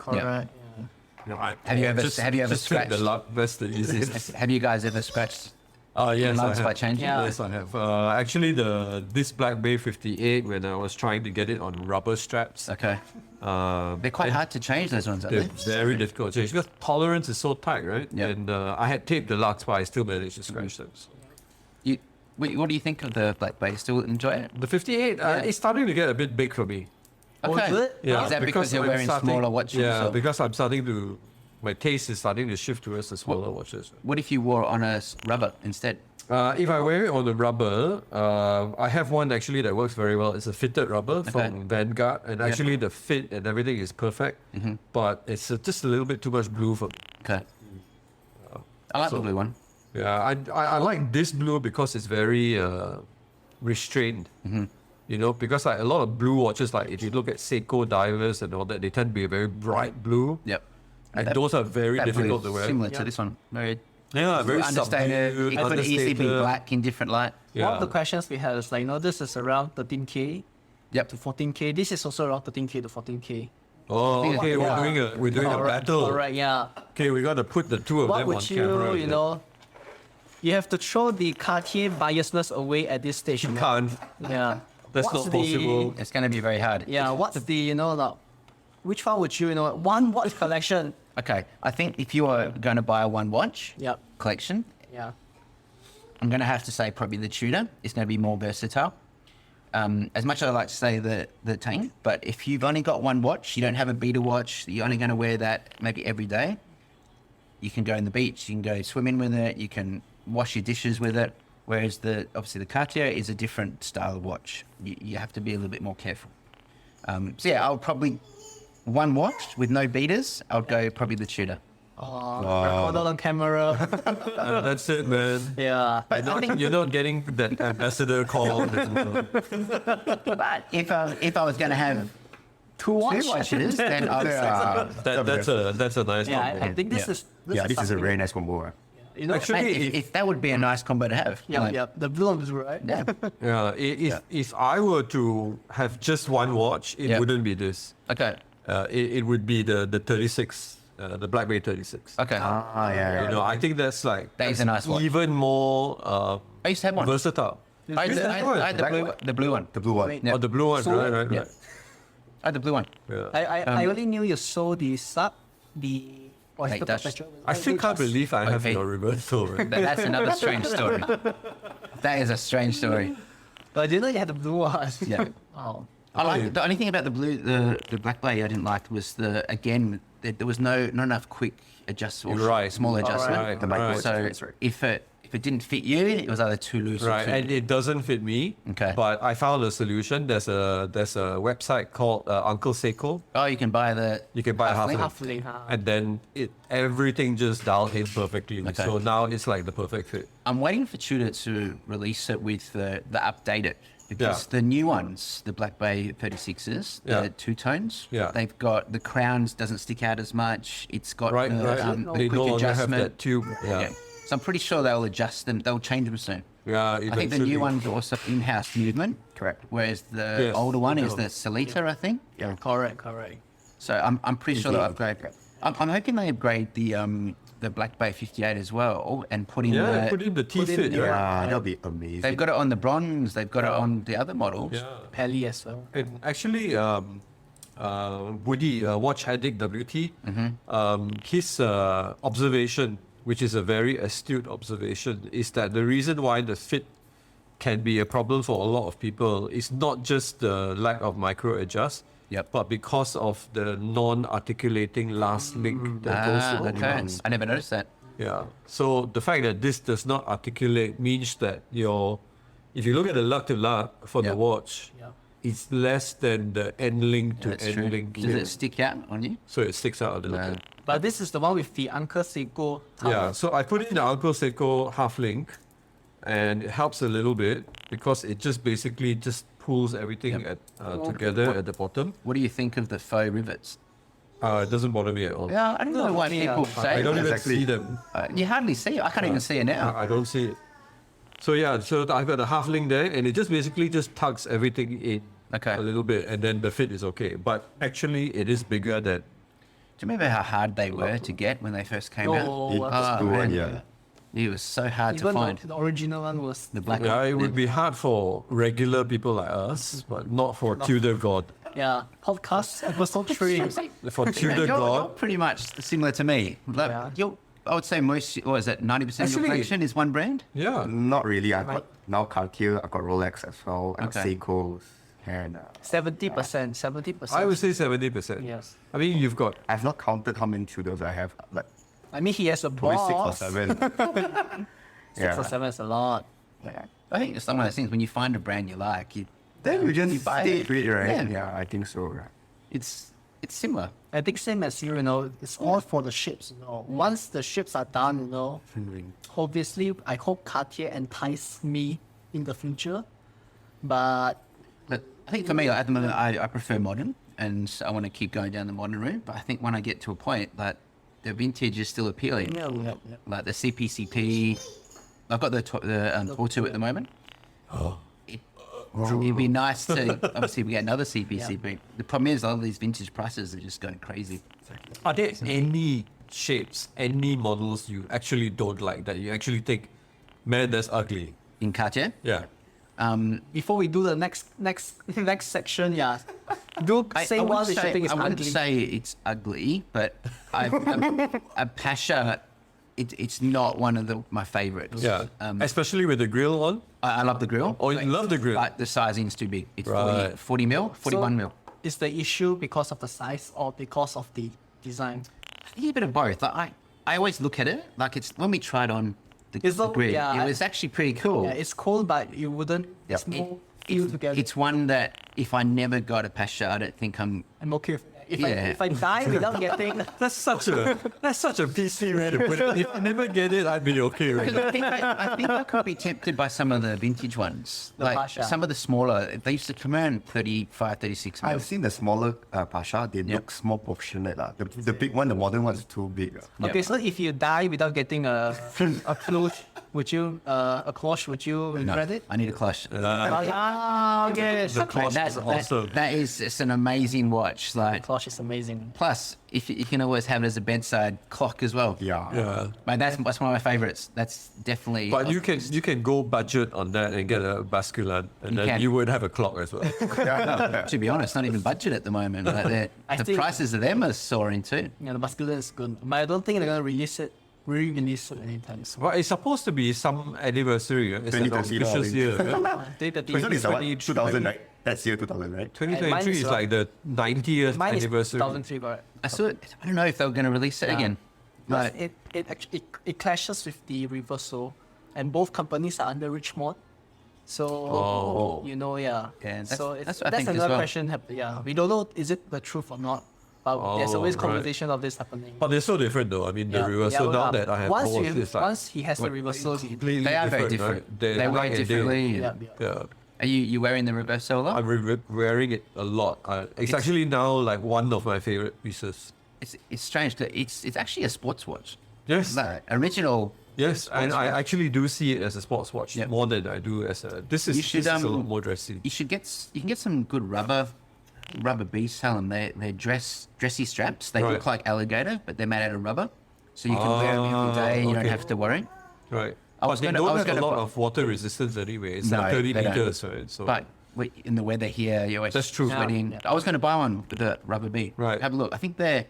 Have you ever Just take the scratch the lug. That's the easiest. Have you guys ever scratched Yes, I lugs have. by changing? Yeah. Yes, I have. Actually, this Black Bay 58, when I was trying to get it on rubber straps, Okay. They're quite hard to change those ones, aren't they're they? very difficult to change because tolerance is so tight, right? Yeah. And I had taped the lugs, but I still managed to scratch them. So. What do you think of the Black Bay? Still enjoy it? The 58, it's starting to get a bit big for me. Okay. is it? Yeah, Is that because you're I'm wearing smaller watches? Yeah, or- because I'm starting to. My taste is starting to shift towards the smaller watches. What if you wore it on a rubber instead? If I wear it on the rubber, I have one actually that works very well. It's a fitted rubber from Vanguard, and actually the fit and everything is perfect. But it's just a little bit too much blue for me. Okay. I like the blue one. Yeah, I like this blue because it's very restrained. You know, because like a lot of blue watches, like if you look at Seiko divers and all that, they tend to be a very bright blue. Yep. And That- those are very That blue difficult is to wear. similar to this one. Very Yeah, very understated. subdued, It could easily be understated. black in different light. Yeah. One of the questions we had is like, this is around 13K Yep. to 14K. This is also around 13K to 14K. Oh, okay, Yeah. we're doing a battle. Alright, yeah. Okay, we got to put the two of What them would on you, camera. you have to throw the Cartier biasness away at this stage. You can't. Yeah. That's What's not the- possible. It's going to be very hard. Yeah, what's the, like, which one would you, one watch collection Okay, I think if you are going to buy a one watch Yep. collection, Yeah. I'm going to have to say probably the Tudor is going to be more versatile. As much as I like to say the Tang, but if you've only got one watch, you don't have a beater watch, you're only going to wear that maybe every day, you can go in the beach, you can go swimming with it, you can wash your dishes with it. Whereas obviously the Cartier is a different style of watch. You have to be a little bit more careful. So yeah, I'll probably one watch with no beaters. I'll go probably the Tudor. Record on camera. That's it, man. Yeah. But I think You're not getting that ambassador call. but if I was going to have two watches, then I would say. That's a nice Yeah, one. I think this Yeah. is This is a something- very nice combo. You know, Actually, Mate, if that would be a nice combo to have. yeah, Like, yeah. The blue one is right. Yeah. Yeah, if I were to have just one watch, it Yeah. wouldn't be this. Okay. It would be the 36, the Blackberry 36. Okay. Yeah. You know, I think that's like That is a nice watch. even more I used to have one. versatile. I had the blue one. The blue one. Wait. Yeah. Oh, the blue one, So- right. Yeah. I had the blue one. Yeah. I only knew you sold the sub, the Like oyster Dutch. perpetual. I still can't believe I have Okay. your reversal. Right? That's another strange story. That is a strange story. But I didn't know you had the blue one. Yeah. Oh. I like the only thing about the Black Bay I didn't like was there was not enough quick adjust or Right. small adjustment. Right, The micro right. adjustments, So right. if it didn't fit you, it was either too loose Right, or too. and it doesn't fit me. Okay. But I found a solution. There's a website called Uncle Seiko. Oh, you can buy the. You can buy a half Half-link? link. Half-link, huh? And then everything just dialed in perfectly. Okay. So now it's like the perfect fit. I'm waiting for Tudor to release it with the updated because Yeah. the new ones, the Black Bay 36s, Yeah. the two tones, Yeah. they've got the crowns doesn't stick out as much. It's got Right, the, right. They quick no longer have adjustment. that tube. Yeah. So I'm pretty sure they'll adjust them. They'll change them soon. Yeah, I think the eventually. new one's also in-house movement. Correct. Whereas the Yes. older one is Yeah. the Solita, I think. Yeah. Correct. So I'm pretty sure they'll upgrade. I'm hoping they upgrade the Black Bay 58 as well and put in Yeah, the. put in the T-fit. the- Right? Yeah, that'll be amazing. They've got it on the bronze. They've got it on the other models. Yeah. Pelly as well. And actually, Woody, Watch Addict WT, his observation, which is a very astute observation, is that the reason why the fit can be a problem for a lot of people is not just the lack of micro adjust, Yep. but because of the non-articulating last link that goes with the Okay. mounts. I never noticed that. Yeah. So the fact that this does not articulate means that if you look at the lug to lug for Yeah. the watch, Yeah. it's less than the end link to That's end true. link. Does it stick out on you? So it sticks out a little No. bit. But this is the one with the Uncle Seiko. Yeah. So I put in the Uncle Seiko half link, and it helps a little bit because it just basically just pulls everything together at the bottom. What do you think of the faux rivets? It doesn't bother me at all. Yeah, I don't know why yeah. people say I don't even Exactly. see them. You hardly see it. I can't even see it now. I don't see it. So yeah, so I've got a half link there, and it just basically just tucks everything in Okay. a little bit, and then the fit is okay. But actually, it is bigger than. Do you remember how hard they were to get when they first came out? Oh, It's the one, yeah. It was so hard to even find. the original one was The black Yeah, one. it would be hard for regular people like us, but not for Tudor God. yeah podcast episode 3. For Tudor You're God, pretty much similar to me. Like, Yeah. I would say most, what is it, 90% of your Actually- collection is one brand? yeah. Not really. I've got now Cartier, I've got Rolex as well, and Okay. Seiko's, and 70%. 70%. I would say 70%. Yes. I mean, you've got I've not counted how many Tudors I have. Like I mean, he has a probably box. 6 or 7. 6 or 7 is a lot. Yeah. I think it's one of those things, when you find a brand you like, Then you just buy stay it. with it, right? Yeah. Yeah, I think so. Right? it's similar. I think same as you know, it's all for the ships, Once the ships are done, obviously, I hope Cartier entice me in the future. But But I think for me, at the moment, I prefer modern, and I want to keep going down the modern route. But I think when I get to a point that the vintage is still appealing, yeah. like the CPCP, I've got the Tortu at the moment. It'd be nice to obviously we get another CPCP. The problem is all these vintage prices are just going crazy. Are there any shapes, any models you actually don't like that you actually think, man, that's ugly? In Cartier, Yeah. Before we do the next section, yeah, do say I one wouldn't which you say, think is I wouldn't ugly. say it's ugly, but a Pasha, it's not one of my favorites. Yeah. Um, Especially with the grill on. I love the grill. Oh, you love the grill. But the sizing's too big. It's Right. 40 mil, 41 So, mil. Is the issue because of the size or because of the design? I think a bit of both. I always look at it like it's when we tried on the It's grid. yeah, it was actually pretty cool. Yeah, it's cool, but you wouldn't. It's more feel together. It's one that if I never got a Pasha, I don't think I'm. I'm okay with that. Yeah. If I die without getting, That's such a PC way to put it. If I never get it, I'd be okay with it. I think I could be tempted by some of the vintage ones. The like Pasha. some of the smaller, they used to come around 35, 36 mil. I've seen the smaller Pasha. They look small proportionate. The big one, the modern one is too big. okay, so if you die without getting a cloche, would you regret it? I need a clutch. Okay. The cloche is awesome. That is it's an amazing watch. Like Cloche is amazing. plus, if you can always have it as a bedside clock as well. Yeah. Yeah. But that's one of my favorites. That's definitely. But you can go budget on that and get a basculant, and You then can. you would have a clock as well. To be honest, not even budget at the moment. Like I the think- prices of them are soaring too. Yeah, the muscular is good, but I don't think they're gonna re-release it anytime soon. Well, it's supposed to be some anniversary. It's an 2030 auspicious year. Yeah? 2030 is what? 2023. 2000, right? That's year 2000, right? 2023 is Mine like the 90th Mine is anniversary. 2003, but I saw it. I don't know if they were going to release it again. but Like, it clashes with the reversal, and both companies are under Richmond. So Oh. you know, yeah. Yeah, so that's what I think as another well. question. Yeah, we don't know is it the truth or not, but there's always right. conversation of this happening. But they're so different though. I mean, the Yeah, reversal yeah, now well, that I have once both, you- it's like once he has the reversal, completely they are very right? different. They're They night work and day. differently. yeah, Yeah. Are you wearing the reverso a lot? I'm wearing it a lot. It's actually now like one of my favorite pieces. It's strange. 'Cause it's actually a sports watch. Yes. Like, original. Yes, and I actually do see it as a sports watch Yep. more than I do as a. This is You should, this is a lot more dressy. You can get some good rubber beads. Tell them they're dressy straps. They Right. look like alligator, but they're made out of rubber, so you can wear them every day. And you don't okay. have to worry. Right. I But was they gonna- I don't was have a gonna lot buy- of water resistance anyway. It's No, like 30 they don't. liters, right? So But in the weather here, you're always That's true. sweating. Yeah. I was going to buy one with a rubber bead. Right. Have a look. I think they're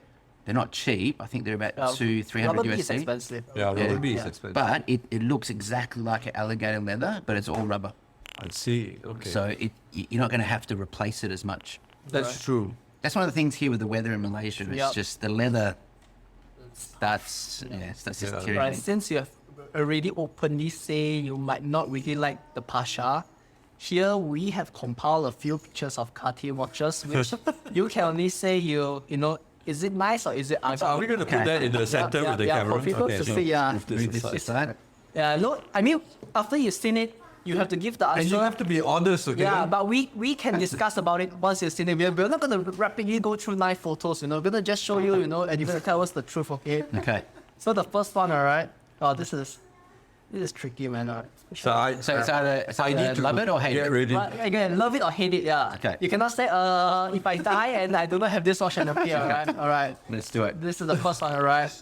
not cheap. I think they're about Uh, 300 rubber bead is USD. expensive. yeah, rubber Yeah. bead is Yeah. expensive. But it looks exactly like an alligator leather, but it's all rubber. I see. Okay. So you're not going to have to replace it as much. That's true. That's one of the things here with the weather in Malaysia. It's Yep. just the leather starts just Yeah. deteriorating. Right, since you have already openly say you might not really like the Pasha, here we have compiled a few pictures of Cartier watches, which you can only say you know, is it nice or is it ugly? Are we going to put that in the center with the camera? For people to so see, yeah. move this Move this aside. aside. Yeah, no, I mean, after you've seen it, you have to give the answer. And you have to be honest, okay? Yeah, but we can discuss about it once you've seen it. We're not going to rapidly go through 9 photos, you know. We're going to just show you, you know, and you're going to tell us the truth, okay? Okay. So the first one, all right? Oh, this is tricky, man. All right. So I So it's either love it or hate get it. ready. But again, love it or hate it, yeah. Okay. You cannot say, if I die and I do not have this watch and appear, alright? Alright. Let's do it. This is the first one, alright?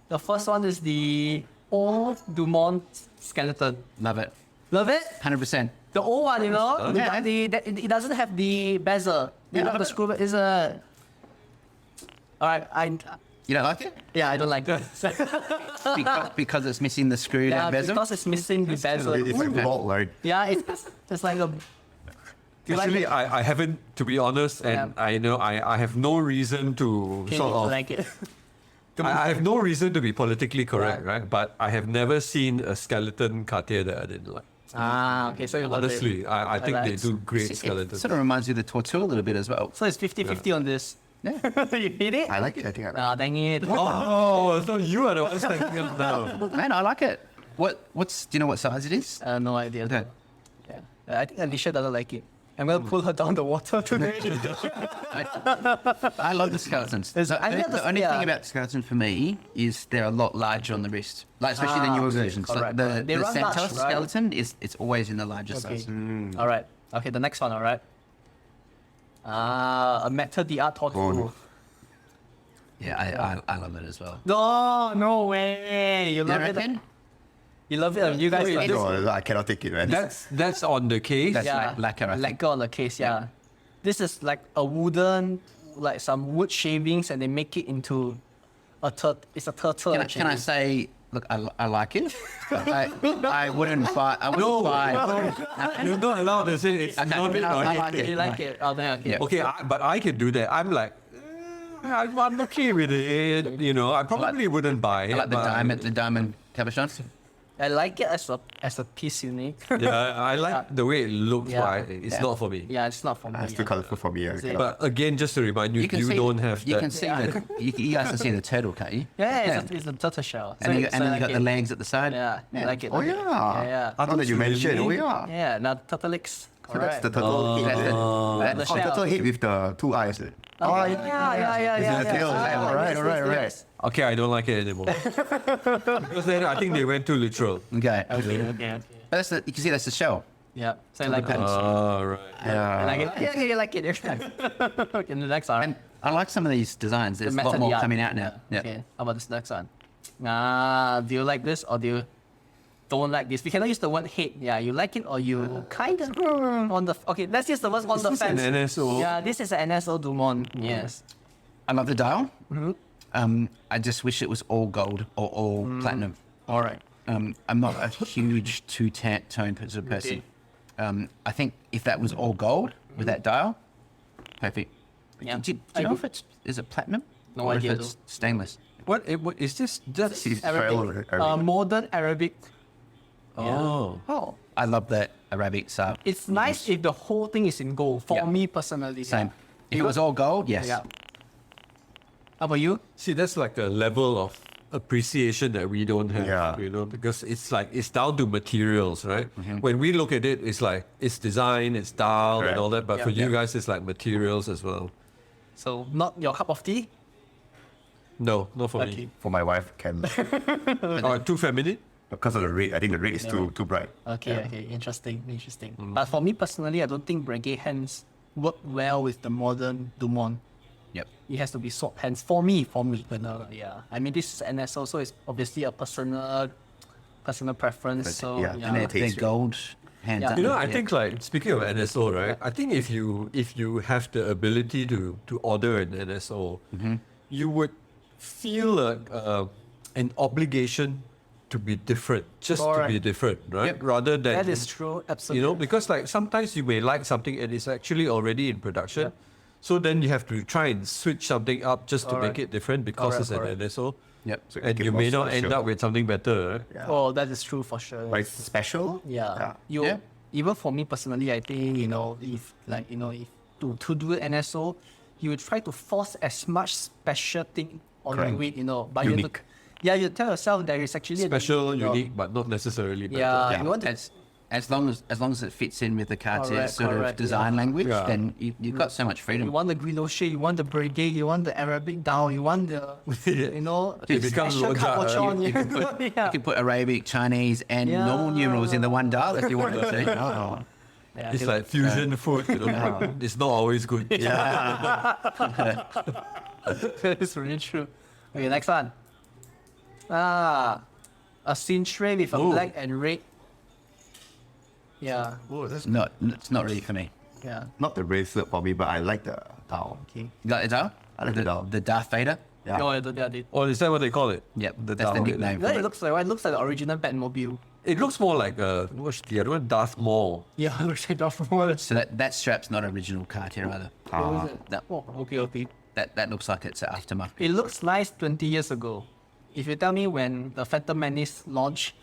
The first one is the old Dumont skeleton. Love it. Love it? 100%. The old one, you know? Yeah. It doesn't have the bezel. Yeah, You know, love the it. screw is a... Alright, You don't like it? I don't like that. Because it's missing the screw Yeah, that bezel? because it's missing the bezel. It's like vault, right? Yeah, it's like a... Do you like Actually, it? I haven't, to be honest, and Yeah. I know I have no reason to Okay, sort you of. like it. I have no reason to be politically correct, Right. right? But I have never seen a skeleton Cartier that I didn't like. Okay, so you love it. Honestly, I think they like- do great It skeletons. sort of reminds you of the Torture a little bit as well. So it's 50-50 on this. Yeah. You hit it? I like it. I think I like it. Ah, dang it. Oh, so you are the one thinking of now. Man, I like it. Do you know what size it is? No idea. Okay. Yeah. I think Alicia doesn't like it. I'm gonna pull her down the water today. I love the skeletons. There's- I love The the- only yeah. thing about the skeleton for me is they're a lot larger on the wrist. Like especially the newer versions. Like correct. the They run large, Santos right? skeleton it's always in the larger Okay. size. All right. Okay, the next one. All right. A metal DR torture. Oh. Yeah, I love it as well. No way. You You love it? reckon? You love it. You guys like No, I cannot take it, man. That's on the case. That's yeah, lacquer, I think. lacquer on the case. Yeah. This is like a wooden, like some wood shavings, and they make it into it's a turtle. Can I say, look, I like it. I wouldn't buy. I wouldn't buy. You're not allowed to say it's Okay, not it or I hate like it. You like it? Oh, then okay. Yeah. Okay, but I can do that. I'm like, I'm okay with it. You know, I probably wouldn't buy it. I like the but- diamond cabochon. I like it as a piece unique. Yeah, I like the way it looks, Yeah. but it's not for me. Yeah, it's not for me. It's too colorful for me. it? But again, just to remind you, you see, don't have you that. can see you guys can see the turtle, can't you? Yeah, it's a turtle shell. And, then I you like got it. the legs at the side. Yeah, I like it. Oh like it. yeah. Yeah, Now that you mentioned, oh Really? yeah. yeah. Now turtle legs. So that's the turtle head. That's The Oh, shell. turtle head with the two eyes. Oh, yeah. the tail. Alright. Yes. Okay, I don't like it anymore. Because then I think they went too literal. Okay. Okay. But you can see that's the shell. Yeah, so I like that. Oh, right. I like Yeah. it. Yeah, you like it. Okay, the next one. And I like some of these designs. There's a lot more coming out now. Yeah. Okay, how about this next one? Do you like this or do you don't like this? We cannot use the word hate. Yeah, you like it or you kind of on the. Okay, let's use the word on the Is this an fence. NSO? Yeah, this is an NSO Dumont. Yes. I love the dial. I just wish it was all gold or all platinum. All right. I'm not a huge two-tone sort of person. I think if that was all gold with that dial, perfect. Yeah, Do you I know agree. if is it platinum? No or idea if it's stainless? What is this? Just Arabic. Modern Arabic. oh. Oh. I love that Arabic style. It's nice if the whole thing is in gold. For Yeah. me personally. Same. Yeah. If it was all gold, yes. Yeah. How about you? See, that's like a level of appreciation that we don't have. Yeah. You know, because it's down to materials, right? When we look at it, it's like it's design, it's style, Correct. and all that. But Yeah. for you Yeah. guys, it's like materials as well. So not your cup of tea? No, not for Okay. me. For my wife, can Too feminine. because of the red. I think the red is too bright. Okay, interesting. But for me personally, I don't think Breguet hands work well with the modern Dumont. Yep. It has to be swap hands for me. But yeah, I mean this is NSO, so it's obviously a personal preference. But, So yeah, yeah, And they're gold hands. Yeah. aren't You know, they? I think like speaking of NSO, right? I think if you have the ability to order an NSO, you would feel an obligation to be different, just to Correct. be different, right? Yep. Rather than that is true. Absolutely. you know, because like sometimes you may like something and it's actually already in production, so then you have to try and switch something up just to make Correct. it different because it's an Correct. NSO. Yep. So And make it you more may not end special. up with something better, right? Yeah. Oh, that is true for sure. But it's special. Yeah. Yeah. Even for me personally, I think, if to do NSO, you would try to force as much special thing on Correct. it, but you Unique. you tell yourself there is actually Special, unique, but not necessarily better. Yeah, you want to, As long as it fits in with the Cartier Correct, sort correct, of design yeah. language, Yeah. then you've got so much you freedom. want the Grilochet, you want the Breguet, you want the Arabic dial, you want the It becomes special Rojak, cabochon. You can put, Yeah. you can put Arabic, Chinese, and normal numerals in the one dial if you want to. Yeah, It's like fusion food, you know. It's not always good. it's really true. Okay, next one. A cintre with a Ooh. black and red. Yeah, Oh, that's It's not really for me. yeah. not the bracelet for me, but I like the dial. Okay. You like the dial? I like the dial. The Darth Vader? Yeah. Oh, yeah, Or is that what they call it? Yep, The that's the dial. nickname for it it. looks like what? It looks like the original Batmobile. It looks more like what's the other one? Darth Maul. Yeah, it looks like Darth Maul. So that strap's not original Cartier either. What is it? No. Oh, okay. That looks like it's an aftermarket. It looks nice 20 years ago. If you tell me when the Phantom Menace launched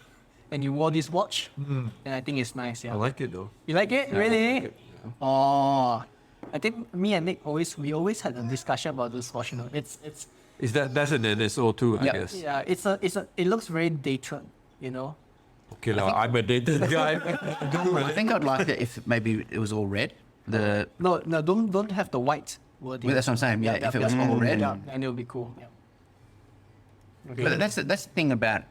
and you wore this watch, then I think it's nice. Yeah. I like it though. You like it? Really? Oh, I think me and Nick always had a discussion about this watch. It's Is that's an NSO too? I Yeah. guess. yeah, it looks very dated. Okay, now I'm a dated guy. I think I'd like it if maybe it was all red. No, don't have the white wording. Well, that's what I'm saying. Yeah, if it was all red. yeah, and it would be cool. Yeah. Okay. But that's the thing about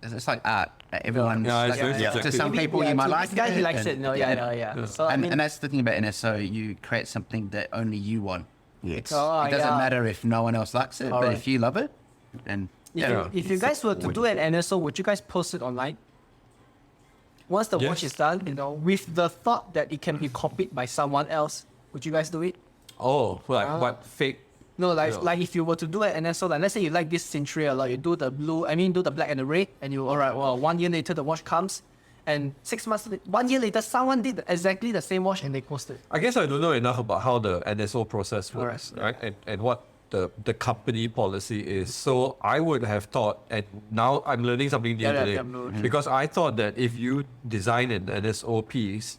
it's like art. Everyone. Yeah, it's very To subjective. some people, you might like this guy, it. he likes and- it. No, yeah. So I And, mean, and that's the thing about NSO. You create something that only you want. Yes. oh, It doesn't yeah. matter if no one else likes it, but Alright. if you love it, then If, Yeah. if you guys were to do an NSO, would you guys post it online? once the watch Yes. is done, with the thought that it can be copied by someone else, would you guys do it? Oh, like what fake? No, like Yeah. like if you were to do an NSO, like let's say you like this century a lot, you do the black and the red, and you alright, well, 1 year later the watch comes, and 6 months, 1 year later, someone did exactly the same watch and they posted. I guess I don't know enough about how the NSO process works, right? And what the company policy is. So I would have thought, and now I'm learning something new today, because I thought that if you design an NSO piece,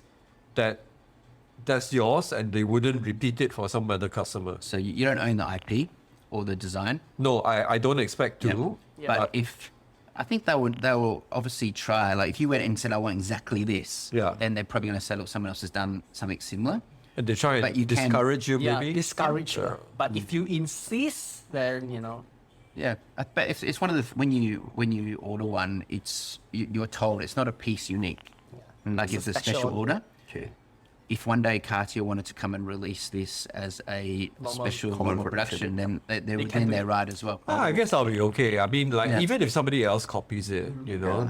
that's yours and they wouldn't repeat it for some other customer. So you don't own the IP or the design. No, I don't expect to. But if I think they will obviously try. Like if you went and said I want exactly this, Yeah. then they're probably going to say, look, someone else has done something similar. And they try But and you can- discourage you, Yeah, maybe. discourage. But if you insist, then Yeah, but it's one of the when you order one, you're told it's not a piece unique, and like it's a special order. Okay. If one day Cartier wanted to come and release this as a special common normal production, then they're can within do their it. right as well. I guess I'll be okay. I mean, like Yeah. even if somebody else copies it,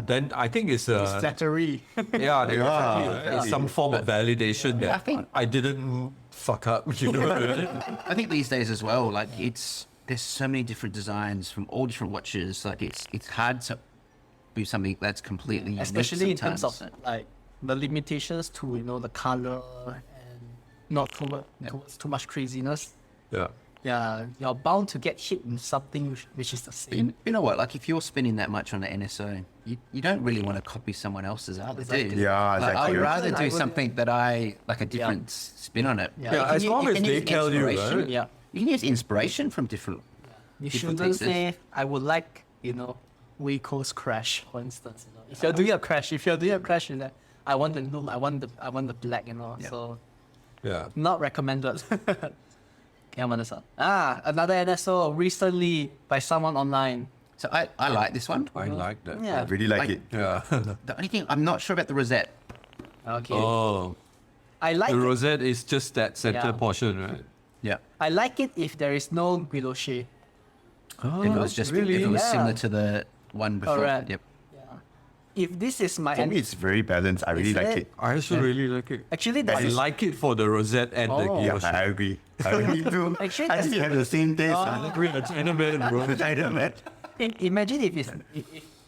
then I think it's flattery. yeah, exactly, Yeah. right? It's some form of validation that I think- I didn't fuck up. I think these days as well, like there's so many different designs from all different watches. Like it's hard to do something that's completely unique Especially in terms of sometimes. like the limitations to the color and not towards too much craziness. Yeah. Yeah, you're bound to get hit with something which is the same. You know what? Like if you're spending that much on an NSO, you don't really want to copy someone else's art, do Exactly. you? Yeah, Like, I exactly. would rather I do wouldn't- something that I like a different spin on it. Yeah. Yeah, You can as u- long you as can they use tell you, inspiration. right? Yeah. You can use inspiration from different. You different shouldn't pieces. say I would like, Wei Coast crash, for instance. If you're doing a crash, I want the look, I want the black, So Yeah. not recommended. Another NSO recently by someone online. So I like this one. I like that. Yeah. I really like Like- it. Yeah. The only thing I'm not sure about the rosette. Okay. Oh, I like the it. rosette is just that center Yeah. portion, right? Yeah. I like it if there is no guilloche. Oh, If it was just really? if it was Yeah. similar to the one before. Correct. Yep. If this is my For me, it's very balanced. I really Is like it? it. I also really like it. actually I that is like it for the rosette and the Oh. Yeah, guilloche. I agree. I really do. Actually, I think you have the same taste. We're a Chinaman, bro. Chinaman. imagine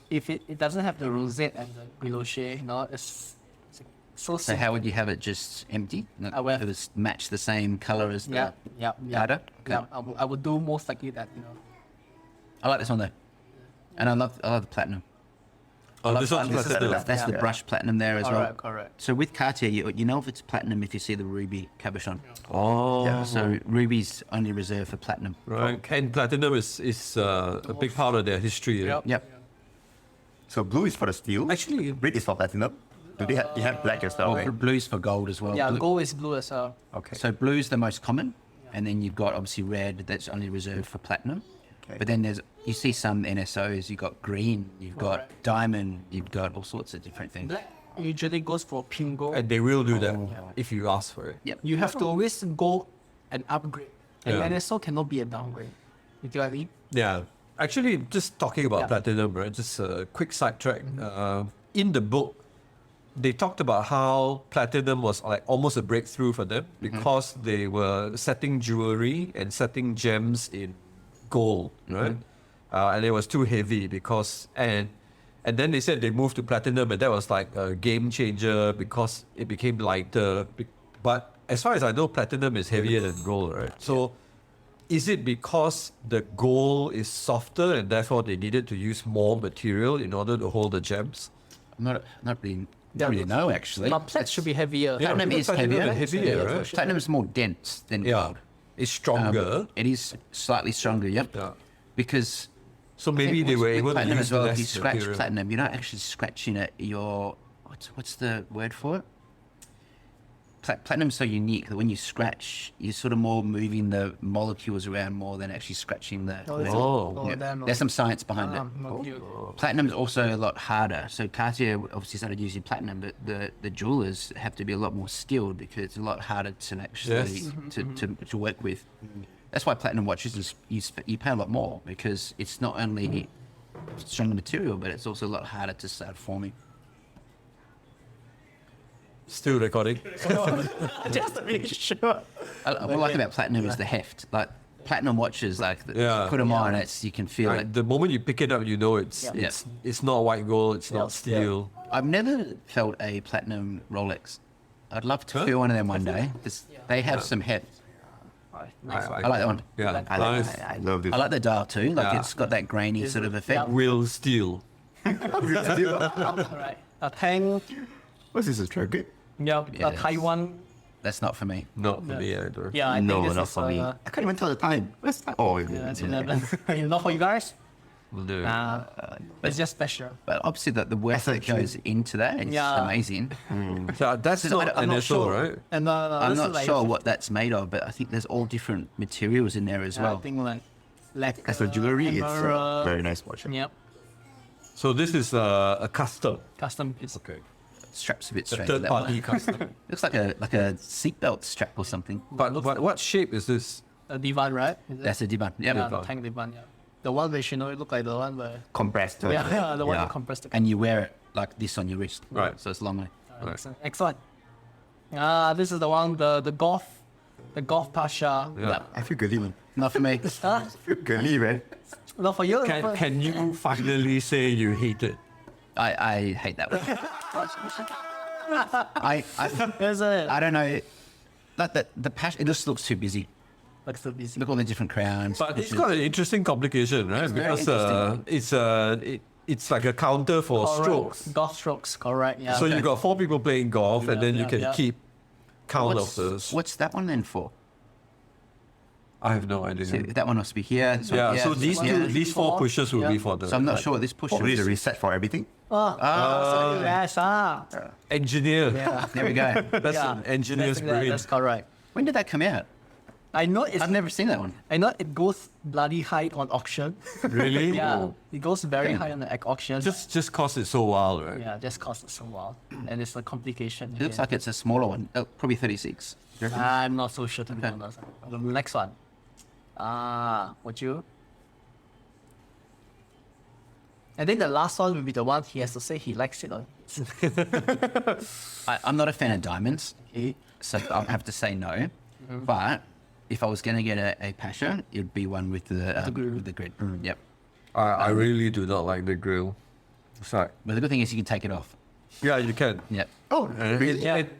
if it doesn't have the rosette and the guilloche, it's so So simple. how would you have it just empty? Not, I will- it was match the same color as the Yeah. powder? Okay. Yeah, I would do most likely that, I like this one though. And I love the platinum. Oh, this one's this is platinum. the- That's the Yeah. brushed platinum there as well. Correct. So with Cartier, you know if it's platinum if you see the ruby cabochon. Oh, Yeah. So ruby's only reserved for platinum. right. And platinum is a big part of their history. Yep. Yep. So blue is for the steel. Actually, Red is for platinum. Do they have black as well? Oh, right? blue's for gold as well. Yeah, Blue- gold is blue as well. Okay. So blue's the most common, and then you've got obviously red that's only reserved for platinum. Okay. But then you see some NSOs, you've got green, you've got Correct. diamond, you've got all sorts of different things. Black usually goes for pink gold. and they will do that if you ask for it. Yep. You have to always go and upgrade. And Yeah. NSO cannot be a downgrade. You get what I mean? Yeah. Actually, just talking about Yeah. platinum, right? Just a quick sidetrack. In the book, they talked about how platinum was like almost a breakthrough for them because they were setting jewelry and setting gems in gold, right? And it was too heavy because and then they said they moved to platinum, and that was like a game changer because it became lighter. But as far as I know, platinum is heavier than gold, right? So is it because the gold is softer and therefore they needed to use more material in order to hold the gems? Not really. Don't really know actually. But plat should be heavier. Yeah, Platinum because is platinum heavier. is heavier, right? Platinum is more dense than Yeah, gold. it's stronger. It is slightly stronger, yep. Yeah. Because So I maybe think they with- were with able to platinum use as well. If less you scratch material. platinum, you're not actually scratching it. What's the word for it? Platinum's so unique that when you scratch, you're sort of more moving the molecules around more than actually scratching the. Oh. Yeah. damn. There's some science behind it. Not you. Platinum is also a lot harder. So Cartier obviously started using platinum, but the jewelers have to be a lot more skilled because it's a lot harder to actually Yes. to work with. That's why platinum watches you pay a lot more because it's not only stronger material, but it's also a lot harder to start forming. Still recording. Just to make sure. What I like about platinum is the heft. Like platinum watches, like Yeah. put them on, you can feel Like, it. the moment you pick it up, you know it's not white gold, it's not steel. I've never felt a platinum Rolex. I'd love to feel one of them one day. They have some heft. I like that one. Yeah, I nice. I love this. I like the dial too. Like Yeah. it's got that grainy sort of effect. Real steel. Alright. A Tang, What's this, a tracker? yeah, a Yes. Taiwan. That's not for me. Not for me either. Yeah, I No, think this not is, for me. I can't even tell the time. What's that? Oh, Yeah, it's 11. Not for you guys? No. It's just special. But obviously, the work that goes into that is Yeah. amazing. So that's So not I'm not NSO, sure. right? And no, I'm this is not like, sure what that's made of, but I think there's all different materials in there as I well. think like As a jewelry, it's a emerald. very nice watch. Yep, So this is a custom. custom piece. Okay. Straps a bit A straight. third that one. party custom. Looks like a seatbelt strap or something. But what shape is this? A divan, right? Is it? That's a divan. Yeah. Yeah, the tank divan, yeah. The one which, you know, it look like the one where... Compressed. Yeah, the one Yeah. that compressed the... And you wear it like this on your wrist. Right. So it's long way. Excellent. Excellent. This is the one, the golf Pasha. Yeah. I feel girly, man. Not for me. Huh? I feel girly, man. Not for you? Can you finally say you hate it? I hate that one. Is it? I don't know. Like the passion, it just looks too busy. Like so busy. Look at all the different crowns. But it's got an interesting complication, right? very Because it's like a counter for Correct. strokes. Golf strokes, correct, yeah. So you got 4 people playing golf, and then you yeah, can yeah. keep count of those. What's that one then for? I have no idea. So that one must be here. This one Yeah, here, so this these one two, here. these 4 pushes will be Yeah. for the So I'm not sure what this push Probably the is. reset for everything. So yes, engineer. Yeah. There we go. That's Yeah. an engineer's brain. That's correct. When did that come out? I know it's... I've never seen that one. I know it goes bloody high on auction. Really? Yeah, it goes very high on the auction. Just cause it's so wild, right? Yeah, just costs us a while. And it's a complication. It looks like it's a smaller one. Oh, probably 36. I'm not so sure to be honest. The next one. Would you? I think the last one will be the one he has to say he likes it. Or I'm not a fan of diamonds, so I'll have to say no. But if I was going to get a Pasha, it would be one with the grid. With the grid. Yep. I really do not like the grill. Sorry. But the good thing is you can take it off. Yeah, you can. Yep. Oh,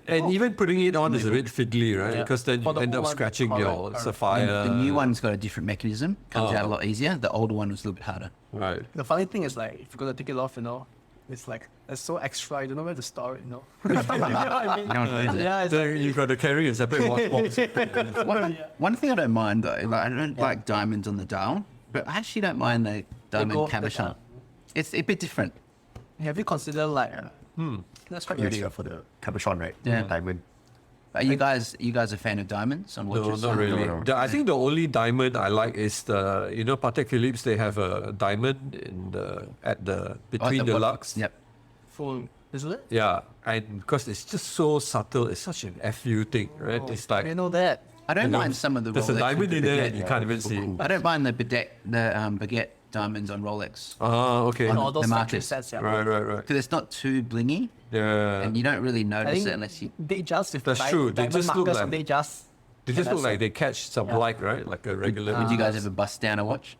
And even putting it on is a bit fiddly, right? Yeah. Because then For you the end up woman, scratching correct, your correct. sapphire. The new one's got a different mechanism. Comes out a lot easier. The older one was a little bit harder. Right. the funny thing is like if you're gonna take it off, you know, it's like it's so extra. You don't know where to store it. You know. You know what I mean? No one knows it. Yeah, it's So you got to carry a separate watch box. One thing I don't mind though, like, I don't like diamonds on the dial, but I actually don't mind the diamond gold- cabochon. It's a bit different. Have you considered like? That's quite you're unique. for the cabochon, right? Yeah. Diamond. Are you guys a fan of diamonds on No, watches? not really. No. I think the only diamond I like is the, Patek Philippe, they have a diamond between the lugs. Yep. Full. Isn't it? Yeah, and because it's just so subtle, it's such an FU thing, right? It's like You know that. I don't mind some of the there's a Rolex diamond with in the there baguette. and you can't even see. I don't mind the baguette diamonds on Rolex. Okay. All those the factory markers. sets, yeah. Right. Because it's not too blingy, Yeah. and you don't really I notice think it unless you. they just if That's true. They diamond just look markers, like- they just They just look that's like they catch some light, right? Like a regular. Would you guys ever bust down a watch?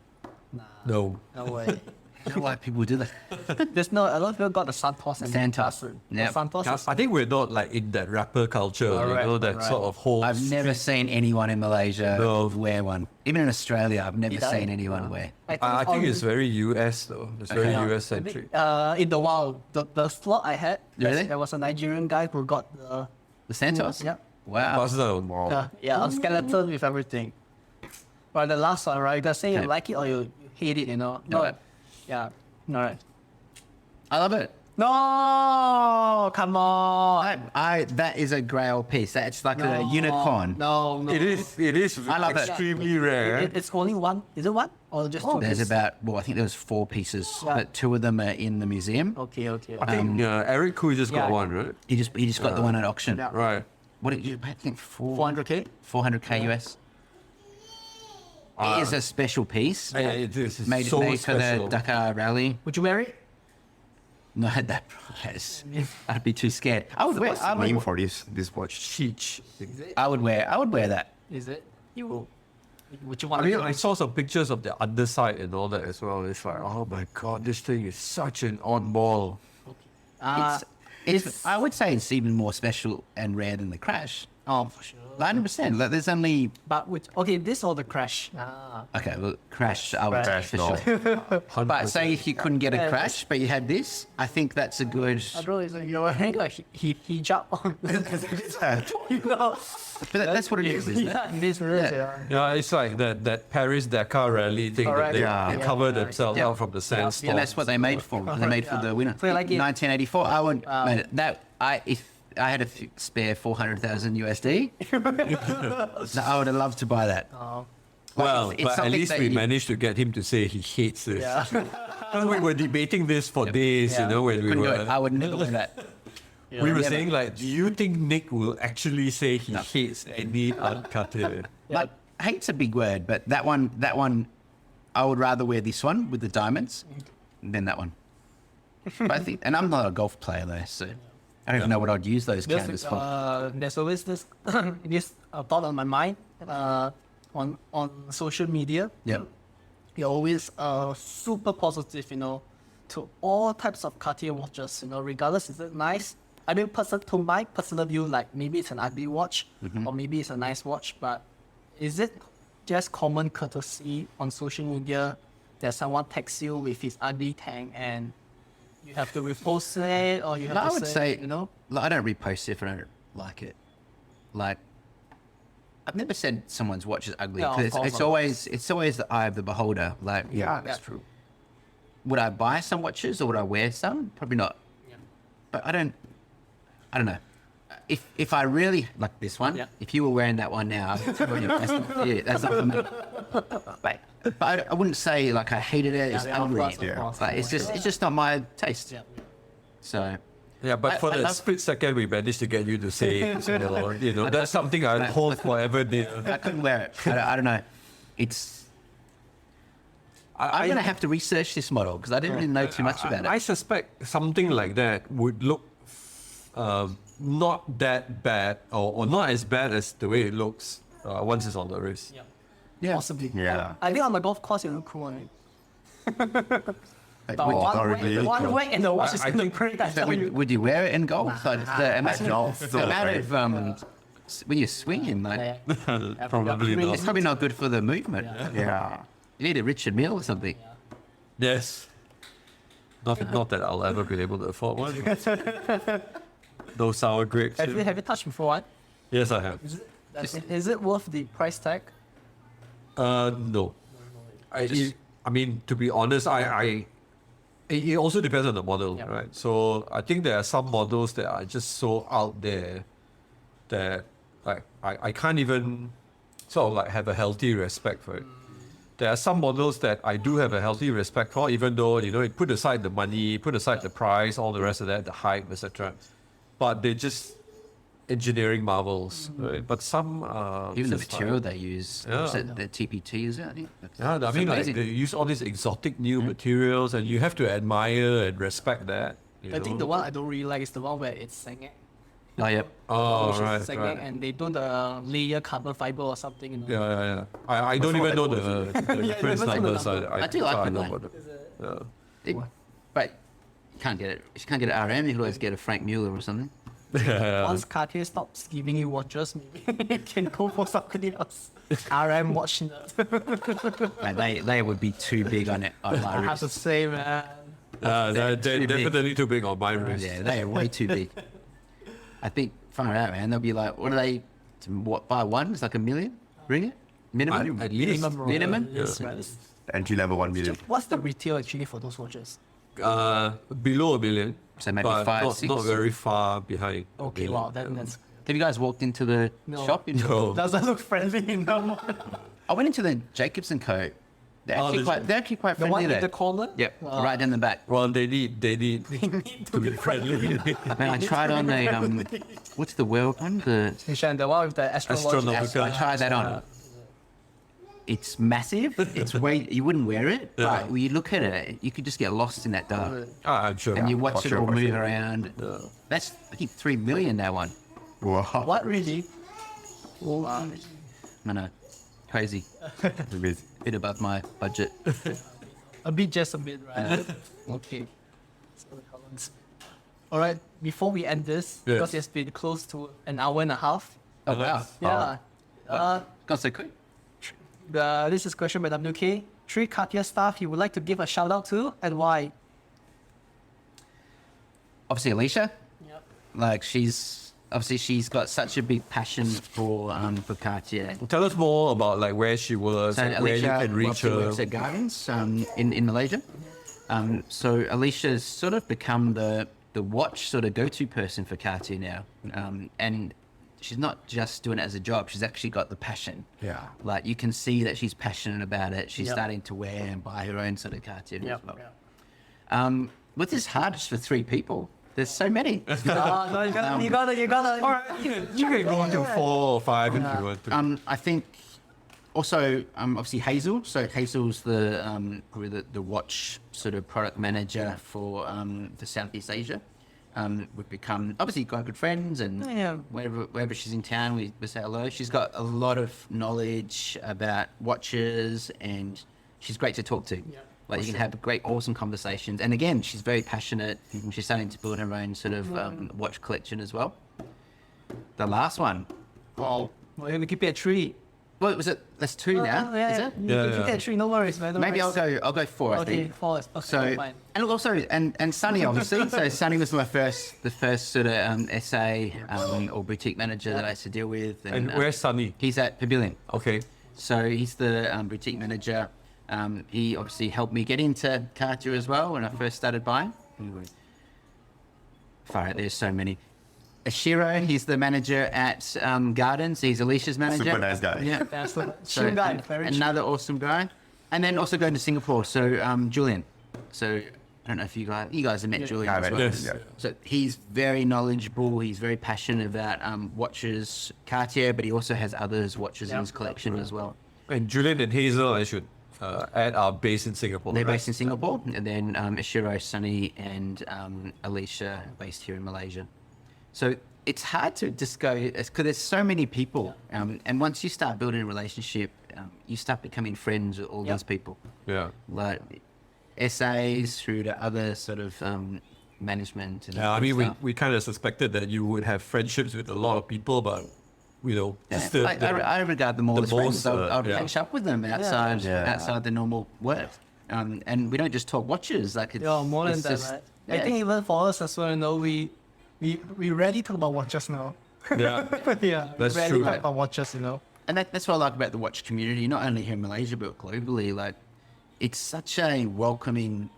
No. no way. I don't know why people do that. There's no a lot of people got the Santos and Santos. The Yep. Santos. I think we're not like in that rapper culture, Alright, that alright. sort of whole. I've never seen anyone in Malaysia No. wear one. Even in Australia, I've never Did I? seen anyone wear. I think it's very US though. It's very Yeah. US centric. In the wild, the slot I had, Really? there was a Nigerian guy who got the The Santos? Yeah. Wow. Barcelona. a skeleton with everything. But the last one, right? You can say you Okay. like it or you hate it, you know. No. No. Yeah. No. Right. I love it. No, come on. That is a grail piece. That's like a unicorn. No. It is I love it. extremely rare. It's only one. Is it one or just two? There's pieces? about, I think there was 4 pieces, Yeah. but 2 of them are in the museum. Okay. I think Eric Koo just got yeah. one, right? He just got the one at auction. Yeah. Right. What did you pay? I think 400K. 400K US. It is a special piece. This is Made so for the special. Dakar Rally. Would you wear it? not at that price. I'd be too scared. I would wear. What's the name for this watch? Cheech. I would wear that. Is it? Would you want I mean, to I saw some pictures of the underside and all that as well. It's like, oh my god, this thing is such an oddball. It's I would say it's even more special and rare than the Crash. Oh, for sure. 100%. Like, there's only. But this or the Crash? Okay, well, Crash, I would Crash, for no. sure. But say if you couldn't get a Crash, but you had this, I think that's a good. I don't know, it's like you're wearing like he jumped on. You know, But that's what it is, isn't it? yeah, this is, yeah. Yeah, it's like that Paris Dakar rally thing. Correct. That they, Yeah. they cover themselves Yeah. out from the sandstorm. And that's what they made for. They made for the winner. So you like it? 1984. I would. Man, if I had a spare 400,000 USD, I would have loved to buy that. Well, it's but at something least that we you- managed to get him to say he hates this. Yeah. We were debating this for days, Yeah. you know, when we Couldn't do were. it. I would never wear that. We were Never. saying like, do you think Nick will actually say he hates any Cartier? Like, hate's a big word, but that one, I would rather wear this one with the diamonds than that one. But I think, and I'm not a golf player though, so I don't even know what I'd use those counters for. There's always this thought on my mind on social media. Yep. You're always super positive, to all types of Cartier watches, regardless is it nice. I mean, to my personal view, like maybe it's an ugly watch or maybe it's a nice watch, but is it just common courtesy on social media that someone texts you with his ugly tag and you have to repost it or you have No, to I would say, know? like, I don't repost it if I don't like it. Like, I've never said someone's watch is ugly. No, 'cause of course it's not. always the eye of the beholder. Like, Yeah, that's true. would I buy some watches or would I wear some? Probably not. Yeah. But I don't know. If I really like this one, Yeah. if you were wearing that one now, I'd tell you, that's not it. That's not for me. But I wouldn't say like I hated it. It's Yeah, of ugly. course, of course. Like, it's just not my taste. Yeah. So Yeah, but for I that love- split second, we managed to get you to say, that's something I hold forever dear. I couldn't wear it. I don't know. I'm gonna have to research this model because I didn't really know too much about I it. suspect something like that would look not that bad or not as bad as the way it looks once it's on the wrist. Yeah. Yeah. Possibly. Yeah. I think on the golf course it look cool, right? But Oh, one not way, really. one way and the watch is I gonna think- break. I So tell you. would you wear it in golf? Like, the amount golf, of, so the amount right. of when you're swinging, like, Yeah. Probably Yeah. not. it's probably not good for the movement. Yeah. You need a Richard Mille or something. Yes. Not that I'll ever be able to afford one. Those sour grapes. Have you touched before one? Yes, I have. Is it worth the price tag? No. I mean, to be honest, it also depends on the model, Yeah. right? So I think there are some models that are just so out there that like I can't even sort of like have a healthy respect for it. There are some models that I do have a healthy respect for, even though, it put aside the money, put aside the price, all the rest of that, the hype, etc. But they're just engineering marvels, right? But some Even the just material they use, Yeah. is it the TPT, is it? I think. Yeah, I It's mean, like, amazing. they use all these exotic new materials, and you have to admire and respect that. I think the one I don't really like is the one where it's sengek. Oh, yep. Oh, Which is right, sengek, right. and they do the layer carbon fiber or something. Yeah. I don't even know the reference never seen the numbers. number. I do like I the know line. about it. Yeah. But you can't get it. If you can't get an RM, you can always get a Frank Mueller or something. Once Cartier stops giving you watches, maybe you can go for something else. RM watch nerd. Man, they would be too big on it. On my I have wrist. to say, man. They're too big. definitely too big on my wrist. Yeah, they are way too big. I think, far out, man, they'll be like, what are they? Buy one? It's like $1 million? Ringgit? Minimum? At least. Minimum? Yes, right. The entry level 1 million. What's the retail actually for those watches? Below $1 million. So maybe but 5, not, 6. not very far behind. Okay, $1 wow, million. that's Have you guys walked into the No. shop? No. doesn't look friendly enough. I went into the Jacobs & Co. They're actually quite The friendly one in there. the corner? Yep, right in the back. Well, they need They need to be friendly. Man, I tried on a what's the world one? The Shan, the one with the astronaut. Astronaut. I tried that on. it's massive. It's you wouldn't wear it, but when you look at it, you could just get lost in that dark. I'm sure. And you watch for it sure, all for move sure. around. That's, I think, 3 million, that one. Wow. What really? I know. Crazy. Amazing. Bit above my budget. A bit, just a bit, right? Okay. All right. Before we end this, Yes. because it's been close to an hour and a half. Oh, wow. Yeah. Gone so quick. This is a question by WK. 3 Cartier staff you would like to give a shout out to, and why? Obviously, Alicia. Yep. Like, she's got such a big passion for Cartier. Tell us more about like where she was, So and where you Alicia can reach obviously her. works at Gardens in Malaysia. So Alicia's sort of become the watch sort of go-to person for Cartier now. And she's not just doing it as a job, she's actually got the passion. Yeah. Like, you can see that she's passionate about it. She's Yep. starting to wear and buy her own sort of Cartier as well. Yep. What's this hardest for 3 people? There's so many. No, you gotta. All right, you can go into 4 or 5 if you want to. I think also obviously Hazel. So Hazel's probably the watch sort of product manager for Southeast Asia. We've become obviously quite good friends, and Yeah. wherever she's in town, we say hello. She's got a lot of knowledge about watches, and she's great to talk to. Like, you can have great, awesome conversations. And again, she's very passionate. She's starting to build her own sort of watch collection as well. The last one. Well, we're gonna keep it at 3. What was it? That's 2 now. Yeah, Is it? You can keep it at 3. No worries, man. No Maybe worries. I'll go 4. I Okay, think. 4 is okay. So Fine. and also and Sunny obviously. So Sunny was the first sort of SA or boutique manager that I used to deal with. And where's Sunny? He's at Pavilion. Okay. So he's the boutique manager. He obviously helped me get into Cartier as well when I first started buying. Far out, there's so many. Ashiro, he's the manager at Gardens. He's Alicia's manager. Super nice guy. Yeah. That's the So, guy. Very chill. another awesome guy. And then also going to Singapore. So Julian. So I don't know if you guys have met Julian. Yeah, as man. well. Yes. Yeah. So he's very knowledgeable. He's very passionate about watches, Cartier, but he also has others watches in his collection as well. And Julian and Hazel, I should add, are based in Singapore. They're right? based in Singapore, and then Ashiro, Sunny, and Alicia based here in Malaysia. So it's hard to just go because there's so many people, and once you start building a relationship, you start becoming friends with all Yep. these people, Yeah. like SAs through to other sort of management. And Yeah, I mean, stuff. we kind of suspected that you would have friendships with a lot of people, but, you know, just the, I regard them all the as friends. most, I'll yeah. catch up with them outside Yeah. outside the normal work, and we don't just talk watches. Like, it's, Yeah, more than it's that, just- right? yeah. I think even for us as well, you know, we rarely talk about watches now. yeah. Yeah, That's we rarely true. talk about watches, you know. And that's what I like about the watch community, not only here in Malaysia but globally. Like, it's such a welcoming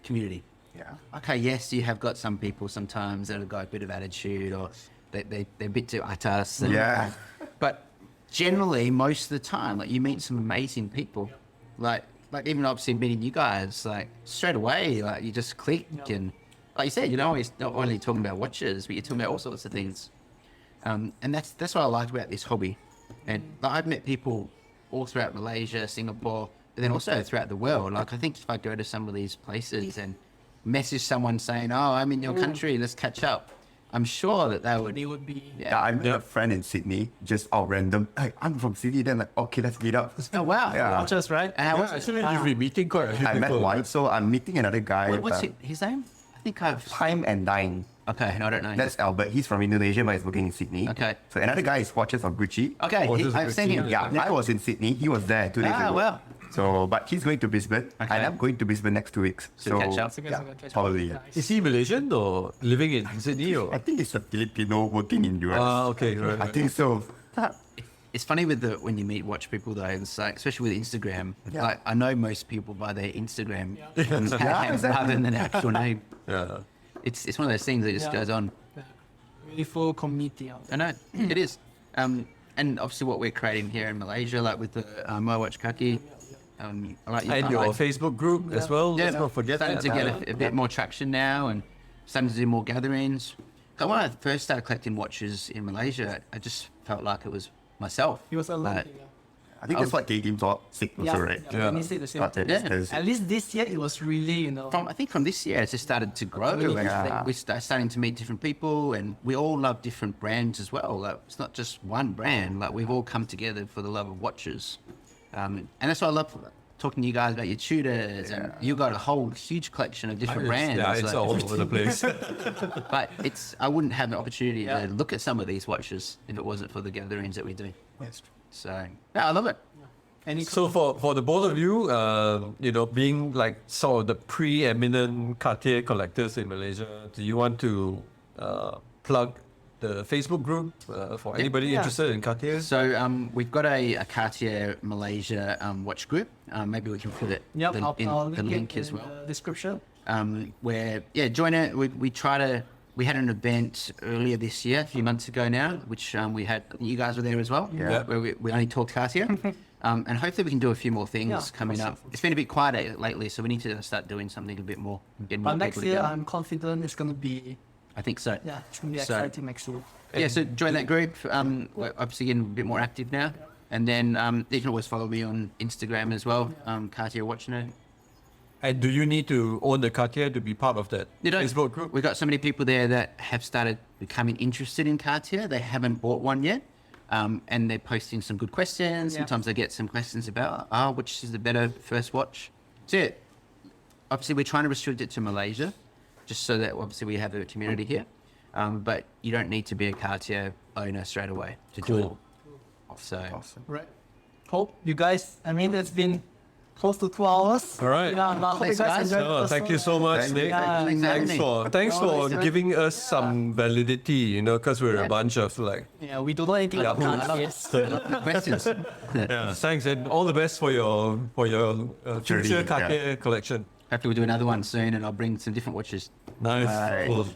community. Yeah. Okay, yes, you have got some people sometimes that have got a bit of attitude, or they're a bit too atas. and- Yeah. But generally, most of the time, like, you meet some amazing people. Like even obviously meeting you guys, like, straight away, like, you just click, and like you said, you're always not only talking about watches, but you're talking about all sorts of things. And that's what I like about this hobby. And like, I've met people all throughout Malaysia, Singapore, but then also throughout the world. Like, I think if I go to some of these places and message someone saying, "Oh, I'm in your country, let's catch up," I'm sure that they would. They would be. Yeah, I met a friend in Sydney, just out random. Hey, I'm from Sydney. Then like, okay, let's meet up. Oh wow! Yeah. Watches, right? And how Yeah, was it? actually, you've been meeting quite a few I met people. one, so I'm meeting another guy. What's his name? I think I've. Time and Dine. Okay, I don't know. That's Albert. He's from Indonesia, but he's working in Sydney. Okay. So another guy is watches on Gucci. Okay, Watches I've seen him. Yeah, I was in Sydney. He was there 2 days ago. wow. So, but he's going to Brisbane, Okay. and I'm going to Brisbane next 2 weeks. So catch up. Yeah, probably. Yeah. Is he Malaysian or living in Sydney? Or? I think it's a Filipino working in US. Okay, right. I think so. It's funny with when you meet watch people though. It's like, especially with Instagram. Yeah. Like, I know most people by their Instagram Yeah, exactly. rather than their actual name. Yeah. It's one of those things that just Yeah. goes on. Really full community out I there. know it is. And obviously what we're creating here in Malaysia, like with the MYwatchkaki. I like And your Facebook group as well. Yeah, Let's not forget starting that. to get a bit more traction now, and starting to do more gatherings. 'Cause when I first started collecting watches in Malaysia, I just felt like it was myself. He was alone. Like, I think that's what Game Talk sick also, right? Yeah. They say the same. At least this year it was really, I think from this year it's just started to grow. Yeah. We're starting to meet different people, and we all love different brands as well. Like, it's not just one brand. Like, we've all come together for the love of watches, and that's why I love talking to you guys about your tutors. And you got a whole huge collection of different brands. Yeah, it's like, all over the place. but I wouldn't have the opportunity to look at some of these watches if it wasn't for the gatherings that we do. That's true. So I love it. So for the both of you, being like some of the preeminent Cartier collectors in Malaysia, do you want to plug the Facebook group for anybody interested in Cartier? So we've got a Cartier Malaysia watch group. Maybe we can put it I'll the link it as in well. the description. Where join it. We had an event earlier this year, a few months ago now, which we had, you guys were there as well. Yeah. Where we only talked Cartier. And hopefully we can do a few more things coming up. It's been a bit quiet lately, so we need to start doing something a bit more. Get more But next people year, together. I'm confident it's going to be, I think so. it's going to be So- exciting next year. Yeah, so join that group. We're obviously getting a bit more active now. And then you can always follow me on Instagram as well, CartierWatchNerd. And do you need to own the Cartier to be part of that You don't. Facebook group? We've got so many people there that have started becoming interested in Cartier. They haven't bought one yet. And they're posting some good questions. Yeah. Sometimes I get some questions about, which is the better first watch. So yeah, obviously we're trying to restrict it to Malaysia, just so that obviously we have a community here. But you don't need to be a Cartier owner straight away to join. Cool. So Awesome. Right. Hope you guys, it's been close to 2 hours. All right. Hope you Thanks, guys guys. enjoyed the first Thank one. you so much, Thank Nick. you. Thanks for giving us some validity, because we're a bunch of Yeah, we don't know anything about Cartiers. questions. yeah. Thanks, and all the best for your future Journey, Cartier collection. Hopefully we'll do another one soon, and I'll bring some different watches. Nice. Bye. Cool.